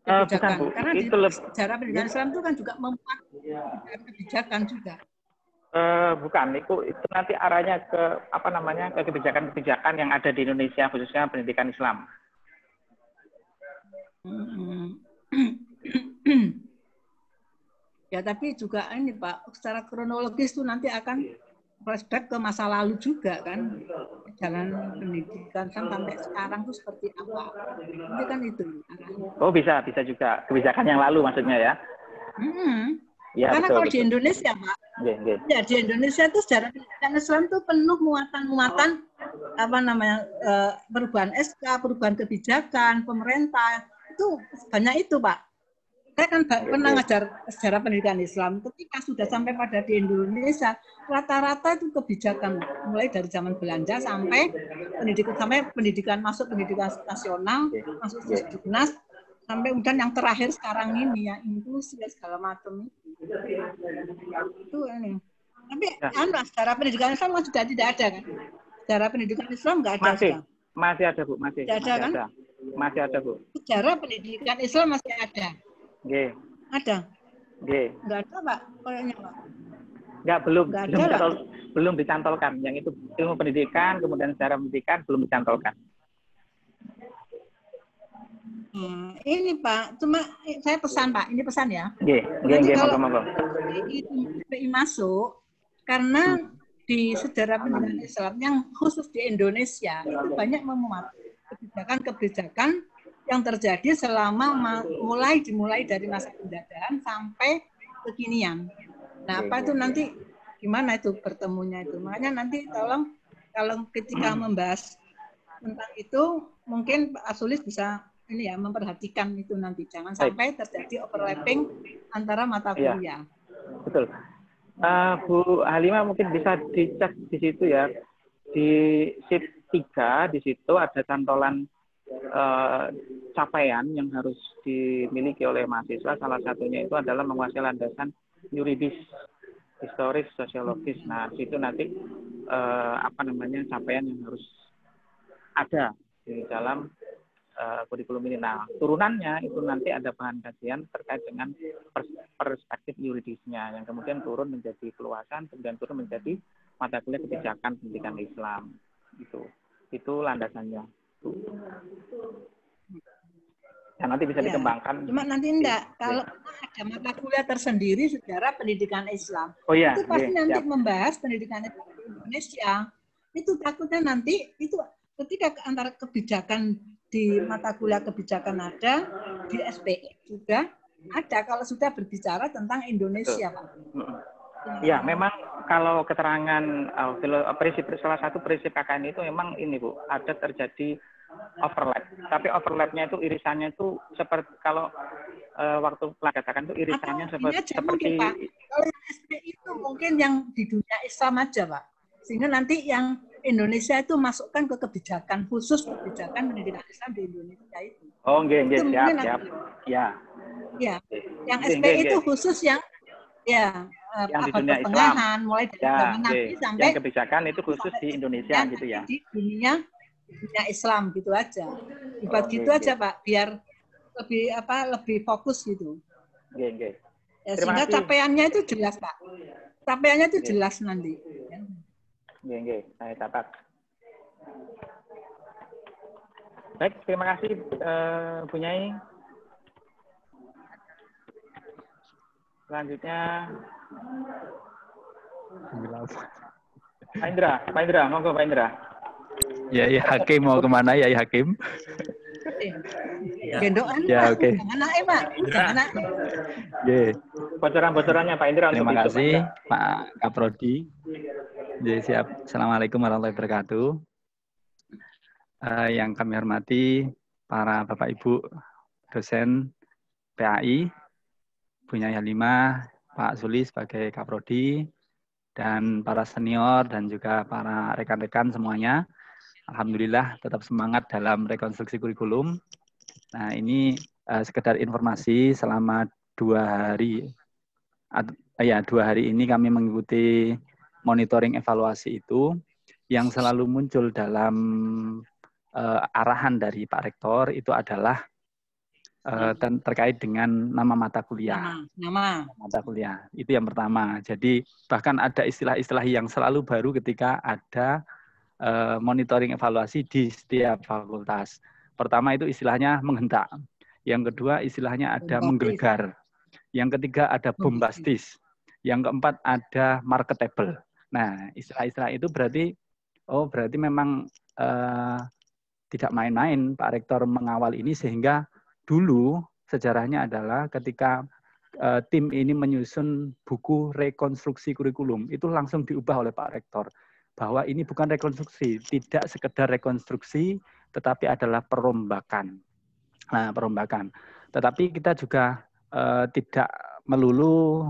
Bukan, Bu. Karena Itu di sejarah pendidikan Islam itu kan juga memuat kebijakan juga. Bukan, itu nanti arahnya ke ke kebijakan-kebijakan yang ada di Indonesia khususnya pendidikan Islam. Ya, tapi juga ini Pak, secara kronologis itu nanti akan flashback ke masa lalu juga kan, jalan pendidikan sampai sekarang itu seperti apa? Nanti kan itu. Oh bisa juga kebijakan yang lalu maksudnya ya? Ya, karena betul, kalau di Indonesia Pak, Nggih. ya di Indonesia itu sejarah pendidikan Islam itu penuh muatan-muatan perubahan SK, perubahan kebijakan pemerintah itu banyak itu Pak. Saya kan pernah ngajar sejarah pendidikan Islam. Ketika sudah sampai pada di Indonesia, rata-rata itu kebijakan mulai dari zaman Belanda sampai pendidikan masuk pendidikan nasional, masuk Sisdiknas, sampai kemudian yang terakhir sekarang ini ya inklusi segala macam itu ini. Tapi sejarah pendidikan Islam sudah tidak ada kan? Sejarah pendidikan Islam nggak ada. Masih ada Bu, masih ada kan? Masih ada Bu. Sejarah pendidikan Islam masih ada. Nggih. Ada. Nggih. Enggak ada, Pak. Kayaknya, Pak. Enggak, belum dicantolkan. Yang itu ilmu pendidikan, kemudian sejarah pendidikan belum dicantolkan. Ini Pak, cuma saya pesan Pak, ini pesan ya. Nggih, monggo. PI masuk karena di sejarah pendidikan Islam yang khusus di Indonesia itu banyak memuat kebijakan-kebijakan yang terjadi selama dimulai dari masa penjajahan sampai kekinian. Nah, apa itu nanti gimana itu bertemunya itu? Makanya nanti tolong kalau ketika membahas tentang itu mungkin Pak Sulis bisa ini ya memperhatikan itu nanti jangan sampai terjadi overlapping antara mata kuliah. Betul. Bu Halimah mungkin bisa dicek di situ ya. Di sheet 3 di situ ada cantolan capaian yang harus dimiliki oleh mahasiswa. Salah satunya itu adalah menguasai landasan yuridis, historis, sosiologis. Nah, situ nanti capaian yang harus ada di dalam kurikulum ini. Nah, turunannya itu nanti ada bahan kajian terkait dengan perspektif yuridisnya yang kemudian turun menjadi keluasan, kemudian turun menjadi mata kuliah kebijakan pendidikan Islam. Itu landasannya. Ya, nanti bisa dikembangkan. Cuma nanti enggak, kalau ada mata kuliah tersendiri sejarah pendidikan Islam, itu pasti nanti membahas pendidikan Islam di Indonesia. Itu takutnya nanti itu ketika antara kebijakan di mata kuliah kebijakan ada, di SPI juga ada kalau sudah berbicara tentang Indonesia, Pak. Ya, memang kalau keterangan salah satu prinsip KKN itu memang ini Bu, ada terjadi overlap. Tapi overlapnya itu irisannya itu seperti kalau waktu katakan itu irisannya seperti mungkin, Pak. Kalau yang SPI itu mungkin yang di dunia Islam aja, Pak. Sehingga nanti yang Indonesia itu masukkan ke kebijakan khusus kebijakan pendidikan Islam di Indonesia itu. Oh, nggih, siap. Ya. Ya. Yang SPI itu khusus yang yang di dunia Islam, mulai dari zaman Nabi sampai yang kebijakan itu khusus di Indonesia gitu ya. Di dunia Islam gitu aja. Dibuat gitu aja Pak, biar lebih fokus gitu. Nggih. Ya, sehingga capaiannya itu jelas Pak. Capaiannya itu jelas nanti. Nggih, saya catat. Baik, terima kasih Bu Nyai. Selanjutnya Pak Indra, monggo Pak Indra. Ya, Hakim mau kemana ya, Hakim? Gendokan. Ya, oke. Pak. Bocoran-bocorannya Pak Indra. Terima kasih Pak Kaprodi. Jadi siap. Assalamualaikum warahmatullahi wabarakatuh. Yang kami hormati para Bapak Ibu dosen PAI, Bu Nyai Halimah, Pak Sulis sebagai Kaprodi, dan para senior dan juga para rekan-rekan semuanya. Alhamdulillah tetap semangat dalam rekonstruksi kurikulum. Nah, ini sekedar informasi selama 2 hari. Dua hari ini kami mengikuti monitoring evaluasi itu yang selalu muncul dalam arahan dari Pak Rektor itu adalah terkait dengan nama mata kuliah. Nama mata kuliah. Itu yang pertama. Jadi bahkan ada istilah-istilah yang selalu baru ketika ada monitoring evaluasi di setiap fakultas. Pertama itu istilahnya menghentak. Yang kedua istilahnya ada menggelegar. Yang ketiga ada bombastis. Yang keempat ada marketable. Nah, istilah-istilah itu berarti memang tidak main-main Pak Rektor mengawal ini, sehingga dulu sejarahnya adalah ketika tim ini menyusun buku rekonstruksi kurikulum, itu langsung diubah oleh Pak Rektor. bahwa ini bukan rekonstruksi, tidak sekedar rekonstruksi, tetapi adalah perombakan. Nah, perombakan. Tetapi kita juga tidak melulu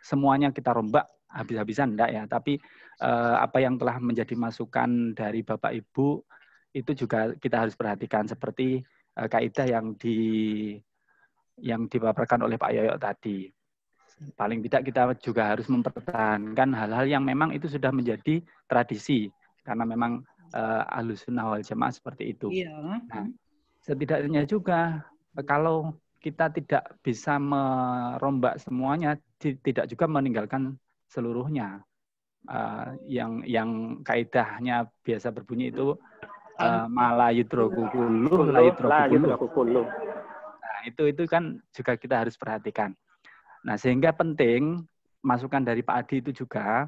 semuanya kita rombak habis-habisan, enggak ya. Tapi apa yang telah menjadi masukan dari Bapak Ibu itu juga kita harus perhatikan, seperti kaidah yang dipaparkan oleh Pak Yoyo tadi. Paling tidak kita juga harus mempertahankan hal-hal yang memang itu sudah menjadi tradisi, karena memang Ahlus Sunnah wal Jamaah seperti itu. Iya. Nah, setidaknya juga kalau kita tidak bisa merombak semuanya, tidak juga meninggalkan seluruhnya. Yang kaidahnya biasa berbunyi itu mala yudroku kulluh la yudroku kulluh. Nah, itu kan juga kita harus perhatikan. Nah, sehingga penting masukan dari Pak Adi itu juga,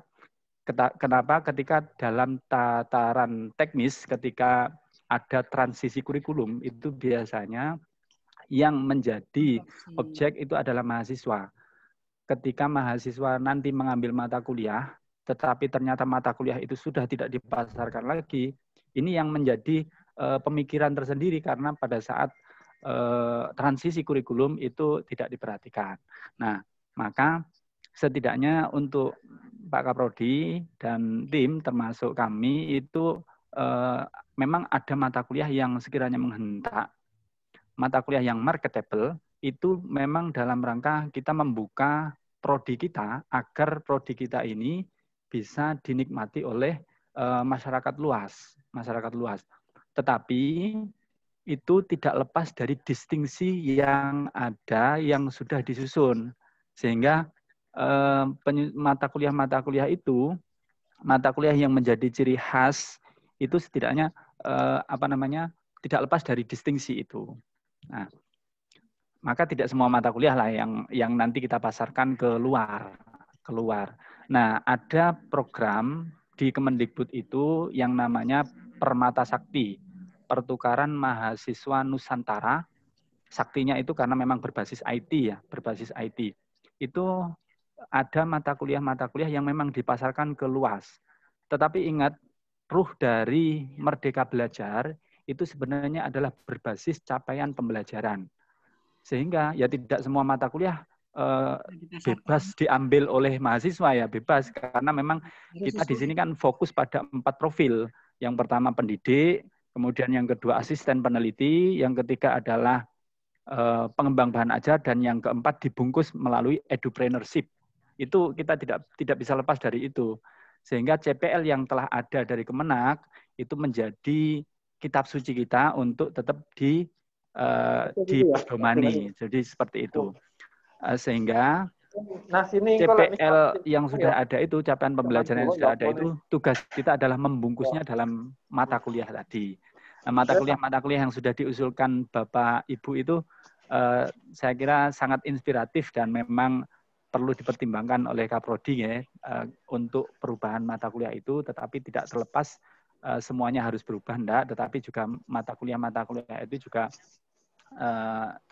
kenapa ketika dalam tataran teknis, ketika ada transisi kurikulum, itu biasanya yang menjadi objek itu adalah mahasiswa. Ketika mahasiswa nanti mengambil mata kuliah, tetapi ternyata mata kuliah itu sudah tidak dipasarkan lagi, ini yang menjadi pemikiran tersendiri, karena pada saat transisi kurikulum itu tidak diperhatikan. Nah, maka setidaknya untuk Pak Kaprodi dan tim termasuk kami itu memang ada mata kuliah yang sekiranya menghentak, mata kuliah yang marketable, itu memang dalam rangka kita membuka prodi kita agar prodi kita ini bisa dinikmati oleh masyarakat luas. Tetapi itu tidak lepas dari distingsi yang ada, yang sudah disusun. Sehingga mata kuliah itu, mata kuliah yang menjadi ciri khas, itu setidaknya tidak lepas dari distingsi itu. Nah, maka tidak semua mata kuliah lah yang nanti kita pasarkan keluar. Nah, ada program di Kemendikbud itu yang namanya Permata Sakti, pertukaran mahasiswa Nusantara. Saktinya itu karena memang berbasis IT ya, berbasis IT. Itu ada mata kuliah yang memang dipasarkan ke luas. Tetapi ingat, ruh dari Merdeka Belajar itu sebenarnya adalah berbasis capaian pembelajaran. Sehingga ya tidak semua mata kuliah bebas diambil oleh mahasiswa ya, bebas, karena memang kita di sini kan fokus pada 4 profil. Yang pertama pendidik, kemudian yang kedua asisten peneliti, yang ketiga adalah pengembang bahan ajar, dan yang keempat dibungkus melalui edupreneurship. Itu kita tidak bisa lepas dari itu. Sehingga CPL yang telah ada dari Kemenak itu menjadi kitab suci kita untuk tetap dipedomani. Jadi seperti itu. Sehingga CPL yang sudah ada itu, capaian pembelajaran yang sudah ada itu, tugas kita adalah membungkusnya dalam mata kuliah tadi. Mata kuliah yang sudah diusulkan Bapak Ibu itu saya kira sangat inspiratif dan memang perlu dipertimbangkan oleh Kaprodi ya, untuk perubahan mata kuliah itu, tetapi tidak terlepas semuanya harus berubah, enggak, tetapi juga mata kuliah itu juga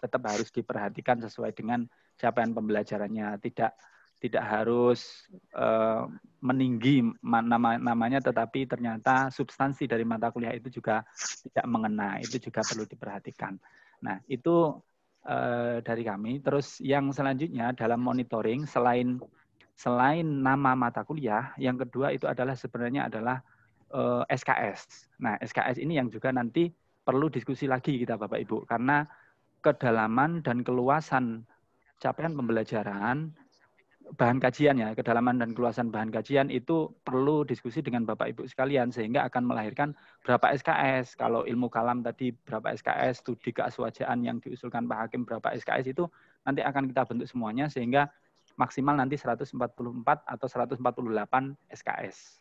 tetap harus diperhatikan sesuai dengan capaian pembelajarannya. Tidak harus meninggi namanya, tetapi ternyata substansi dari mata kuliah itu juga tidak mengena. Itu juga perlu diperhatikan. Nah, itu dari kami. Terus yang selanjutnya dalam monitoring, selain nama mata kuliah, yang kedua itu adalah sebenarnya adalah SKS. Nah, SKS ini yang juga nanti perlu diskusi lagi kita Bapak Ibu, karena kedalaman dan keluasan capaian pembelajaran, bahan kajian ya, kedalaman dan keluasan bahan kajian itu perlu diskusi dengan Bapak Ibu sekalian, sehingga akan melahirkan berapa SKS. Kalau ilmu kalam tadi berapa SKS, studi keaswajaan yang diusulkan Pak Hakim berapa SKS, itu nanti akan kita bentuk semuanya sehingga maksimal nanti 144 atau 148 SKS.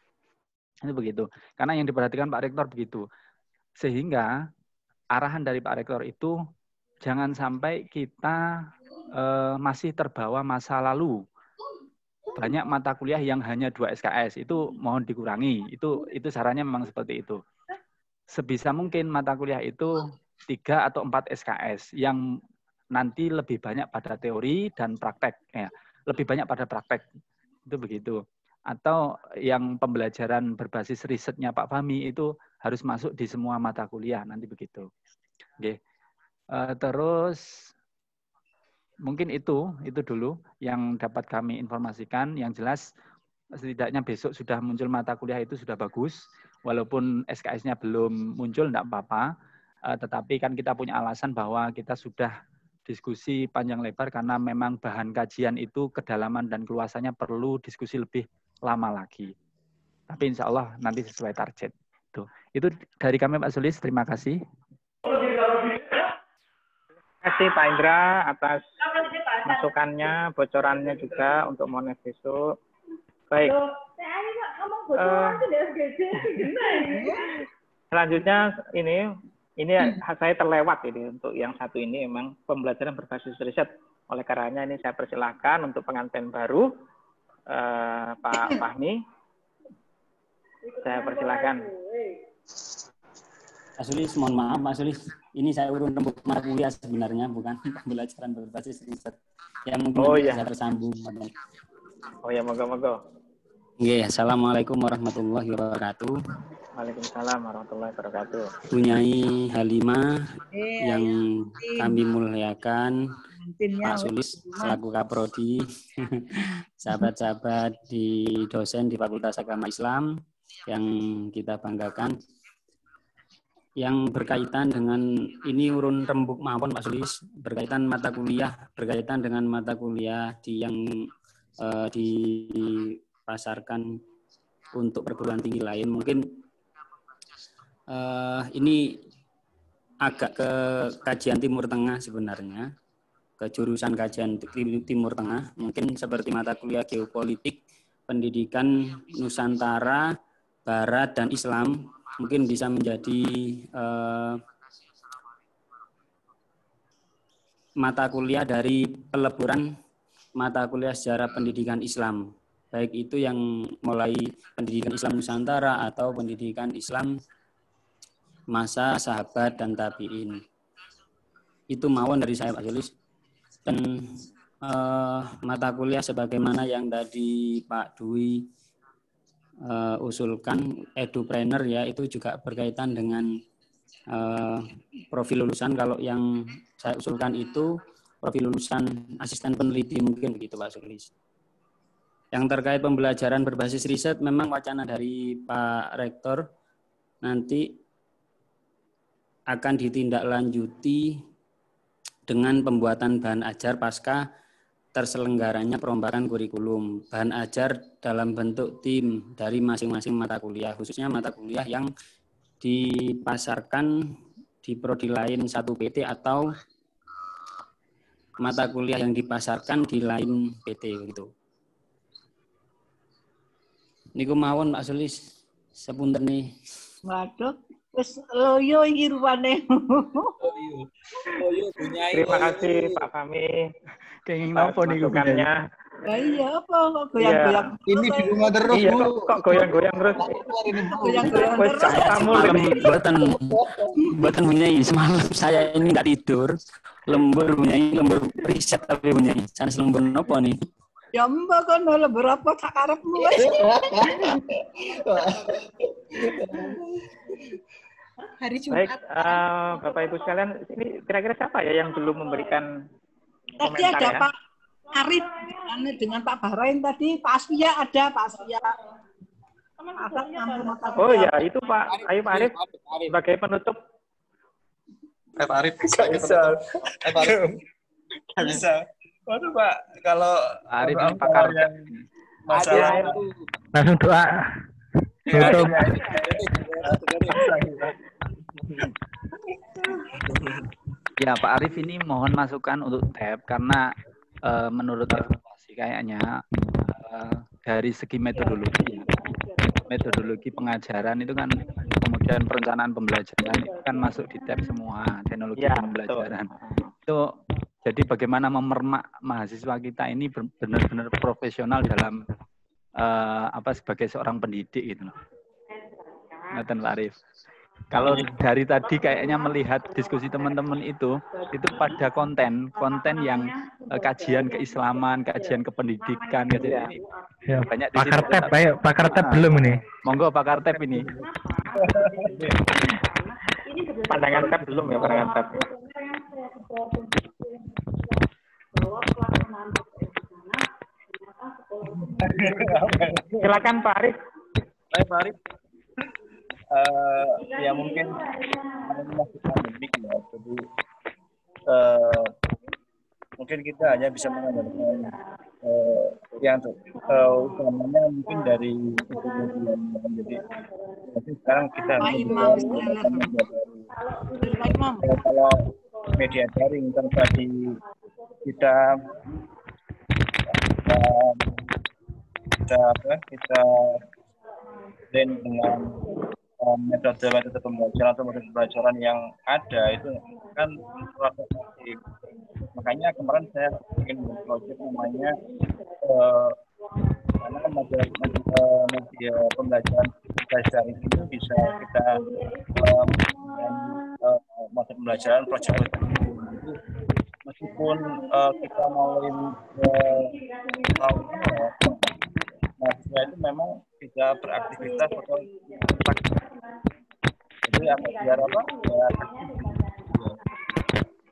Itu begitu. Karena yang diperhatikan Pak Rektor begitu. Sehingga arahan dari Pak Rektor itu jangan sampai kita masih terbawa masa lalu. Banyak mata kuliah yang hanya 2 SKS, itu mohon dikurangi. Itu sarannya memang seperti itu. Sebisa mungkin mata kuliah itu 3 atau 4 SKS yang nanti lebih banyak pada teori dan praktek. Ya. Lebih banyak pada praktek. Itu begitu. atau yang pembelajaran berbasis risetnya Pak Fahmi itu harus masuk di semua mata kuliah nanti begitu. Oke. Terus mungkin itu dulu yang dapat kami informasikan. Yang jelas setidaknya besok sudah muncul mata kuliah itu sudah bagus. Walaupun SKS-nya belum muncul enggak apa-apa. Tetapi kan kita punya alasan bahwa kita sudah diskusi panjang lebar karena memang bahan kajian itu kedalaman dan keluasannya perlu diskusi lebih lama lagi. Tapi insya Allah nanti sesuai target. Itu dari kami Pak Sulis, terima kasih. Terima kasih Pak Indra atas masukannya, bocorannya juga untuk Mones besok. Baik. Selanjutnya ini saya terlewat ini untuk yang satu ini memang pembelajaran berbasis riset. Oleh karenanya ini saya persilahkan untuk pengantin baru Pak Fahmi. Saya persilahkan. Pak Sulis, mohon maaf Pak Sulis. Ini saya urun rembuk mata kuliah sebenarnya, bukan pembelajaran berbasis riset. Ya mungkin bisa tersambung. Oh ya, moga-moga. Oke, assalamualaikum warahmatullahi wabarakatuh. Waalaikumsalam warahmatullahi wabarakatuh. Punyai Halimah yang kami muliakan, Pak Sulis selaku Kaprodi, sahabat-sahabat di dosen di Fakultas Agama Islam yang kita banggakan, yang berkaitan dengan ini urun rembuk mawon Pak Sulis, berkaitan dengan mata kuliah yang dipasarkan untuk perguruan tinggi lain. Mungkin ini agak ke kajian Timur Tengah sebenarnya, ke jurusan kajian Timur Tengah, mungkin seperti mata kuliah geopolitik, pendidikan Nusantara, Barat, dan Islam, mungkin bisa menjadi mata kuliah dari peleburan mata kuliah sejarah pendidikan Islam. Baik itu yang mulai pendidikan Islam Nusantara atau pendidikan Islam masa sahabat dan tabi'in. Itu mawon dari saya Pak Sulis. Dan mata kuliah sebagaimana yang tadi Pak Dwi usulkan, edupreneur ya, itu juga berkaitan dengan profil lulusan. Kalau yang saya usulkan itu profil lulusan asisten peneliti, mungkin begitu Pak Sulis. Yang terkait pembelajaran berbasis riset, memang wacana dari Pak Rektor nanti akan ditindaklanjuti dengan pembuatan bahan ajar pasca terselenggaranya perombakan kurikulum. Bahan ajar dalam bentuk tim dari masing-masing mata kuliah, khususnya mata kuliah yang dipasarkan di prodi lain 1 PT atau mata kuliah yang dipasarkan di lain PT gitu. Niku mawon Pak Sulis, sepunten nih. Waduh, wis loyo iki rupane. Loyo punyai. Terima kasih Pak Fahmi. Kenging nopo niku masukannya. Lah iya apa kok goyang-goyang. Ini di rumah terus, iya, Bu. Kok goyang-goyang terus? Goyang-goyang terus. Buatan punyai semalam saya ini enggak tidur. Lembur riset tapi punyai. Sanes lembur nopo nih? Ya mbak kan lembur apa tak karepmu wis. Hari Jumat. Baik, Bapak Ibu sekalian, ini kira-kira siapa ya yang belum memberikan tadi komentar ada ya? Pak Arif dengan Pak Bahrain tadi, Pak Asfia ada, Pak Asfia. Oh ya, itu Pak. Ayo Pak Arif sebagai penutup. Pak Arif nggak bisa. Nggak bisa. Waduh Pak, kalau Arif ini pakar yang masalah langsung doa. Tutup. Ya Pak Arif ini mohon masukan untuk tab karena menurut informasi kayaknya dari segi metodologi pengajaran itu kan, kemudian perencanaan pembelajaran itu kan masuk di tab semua teknologi pembelajaran. Itu jadi bagaimana memermak mahasiswa kita ini benar-benar profesional dalam sebagai seorang pendidik gitu loh. Ngeten Pak Arif. Kalau dari tadi kayaknya melihat diskusi teman-teman itu pada konten yang kajian keislaman, kajian kependidikan, kajian ini. Ya, Banyak di pakar situ. tab, ayo pakar tab belum ini? Monggo pakar tab ini. Pandangan tab belum ya, pandangan tab. Silakan Pak Arif. Baik Pak Arif. Ya mungkin masih pandemik ya, jadi mungkin kita hanya bisa mengandalkan yang utamanya mungkin dari jadi sekarang kita kalau media daring kan tadi kita dengan metode pembelajaran atau metode pembelajaran yang ada itu kan proses. Makanya kemarin saya ingin membuat namanya karena media pembelajaran daring itu bisa kita metode pembelajaran project meskipun kita mau mahasiswa itu memang bisa beraktivitas atau jadi apa biar apa ya,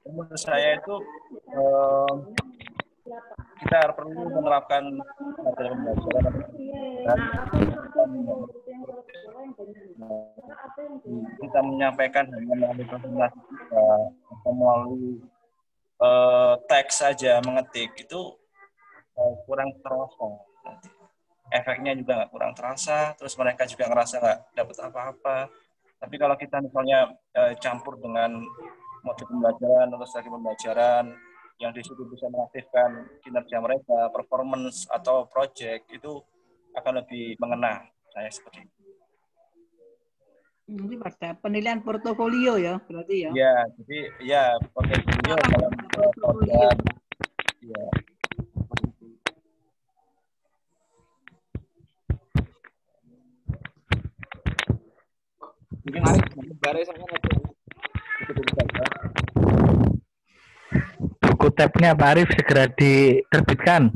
menurut saya itu kita perlu menerapkan materi pembelajaran kita menyampaikan melalui presentasi kita atau melalui teks saja mengetik itu kurang terasa nanti. Efeknya juga nggak kurang terasa, terus mereka juga ngerasa nggak dapat apa-apa. Tapi kalau kita misalnya campur dengan modul pembelajaran atau strategi pembelajaran yang di situ bisa mengaktifkan kinerja mereka, performance atau project itu akan lebih mengena. Saya seperti itu. Ini pada penilaian portofolio ya, berarti ya? Ya, jadi ya portofolio dalam program. Ya. Mungkin baris saya buku tabnya Pak Arif segera diterbitkan.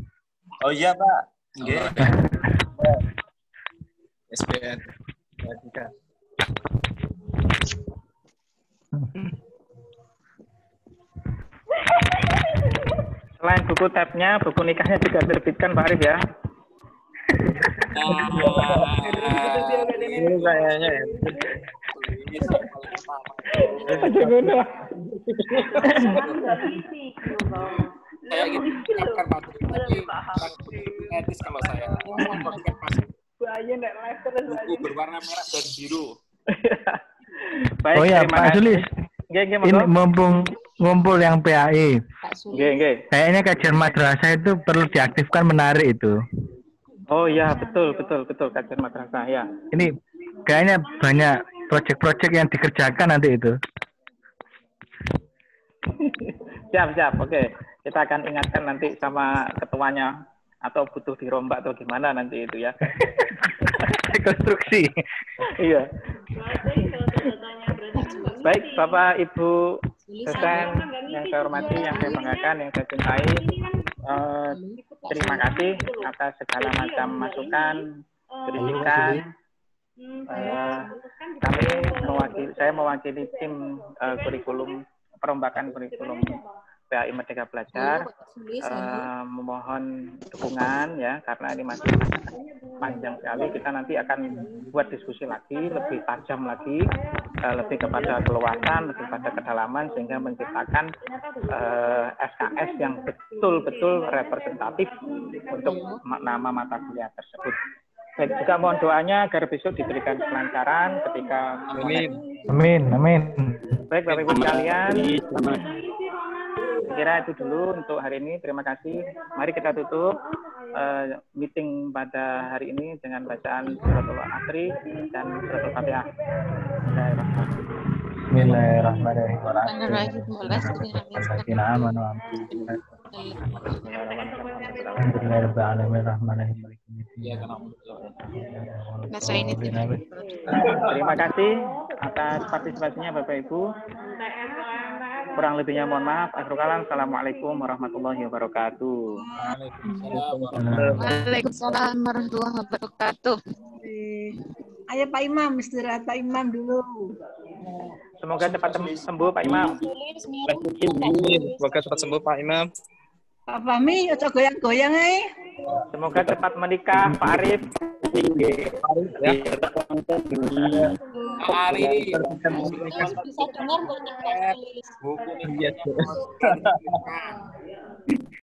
Oh iya Pak. Nggih. SPN. Selain buku tabnya, buku nikahnya juga diterbitkan Pak Arif ya. Ini kayaknya ya. Saya ingin mengucapkan materi etis kalau saya membagikan buku berwarna merah dan biru. Baik, oh ya Pak Sulis, ini mumpung ngumpul yang PAI. Kayaknya kajian madrasah itu perlu diaktifkan, menarik itu. Oh ya, betul kajian madrasah ya. Ini kayaknya banyak proyek-proyek yang dikerjakan nanti itu. Siap. Oke. Kita akan ingatkan nanti sama ketuanya atau butuh dirombak atau gimana nanti itu ya. Rekonstruksi. Iya. Baik, Bapak Ibu dosen yang saya hormati, yang saya banggakan, yang saya cintai. Terima kasih atas segala macam masukan, kritikan. Saya mewakili tim kurikulum perombakan kurikulum PAI Merdeka Belajar, memohon dukungan ya, karena ini masih panjang sekali. Kita nanti akan buat diskusi lagi, lebih tajam lagi, lebih kepada keluasan, lebih pada kedalaman, sehingga menciptakan SKS yang betul-betul representatif untuk nama mata kuliah tersebut. Baik, juga mohon doanya agar besok diberikan kelancaran ketika Amin. Baik, Bapak Ibu sekalian, kira itu dulu untuk hari ini. Terima kasih. Mari kita tutup meeting pada hari ini dengan bacaan Suratul Asri dan Suratul Fatihah. Bismillahirrahmanirrahim. Bismillahirrahmanirrahim. Terima kasih atas partisipasinya Bapak Ibu. Kurang lebihnya mohon maaf. Akhirul kalam. Assalamualaikum warahmatullahi wabarakatuh. Waalaikumsalam warahmatullahi wabarakatuh. Ayo Pak Imam, istirahat Pak Imam dulu. Semoga cepat sembuh Pak Imam. Semoga cepat sembuh Pak Imam. Pak Fahmi, ojo goyang-goyang Semoga cepat menikah Pak Arif. Bisa dengar nggak nih?